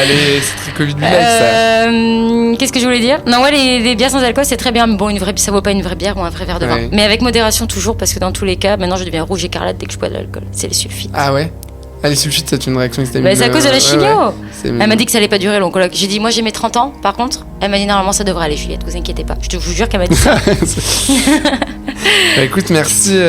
Allez, c'est très Covid live, ça. Qu'est-ce que je voulais dire? Non, les bières sans alcool, c'est très bien. Mais bon, ça vaut pas une vraie bière ou un vrai verre de vin. Mais avec modération toujours, parce que dans tous les cas, maintenant, je deviens rouge écarlate dès que je bois de l'alcool. C'est les sulfites. Ah ouais? Les sulfites, c'est une réaction histaminique. C'est à cause de la chimio. Elle m'a dit que ça allait pas durer, l'oncologue. J'ai dit, moi j'ai mes 30 ans, par contre. Elle m'a dit, normalement ça devrait aller, Juliette, vous inquiétez pas. Je vous jure qu'elle m'a dit ça. Écoute, merci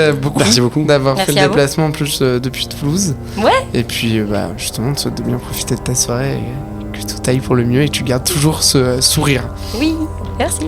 beaucoup d'avoir fait le déplacement en plus depuis Toulouse. Ouais. Et puis, justement, de bien profiter de ta soirée et que tout aille pour le mieux et que tu gardes toujours ce sourire. Oui, merci.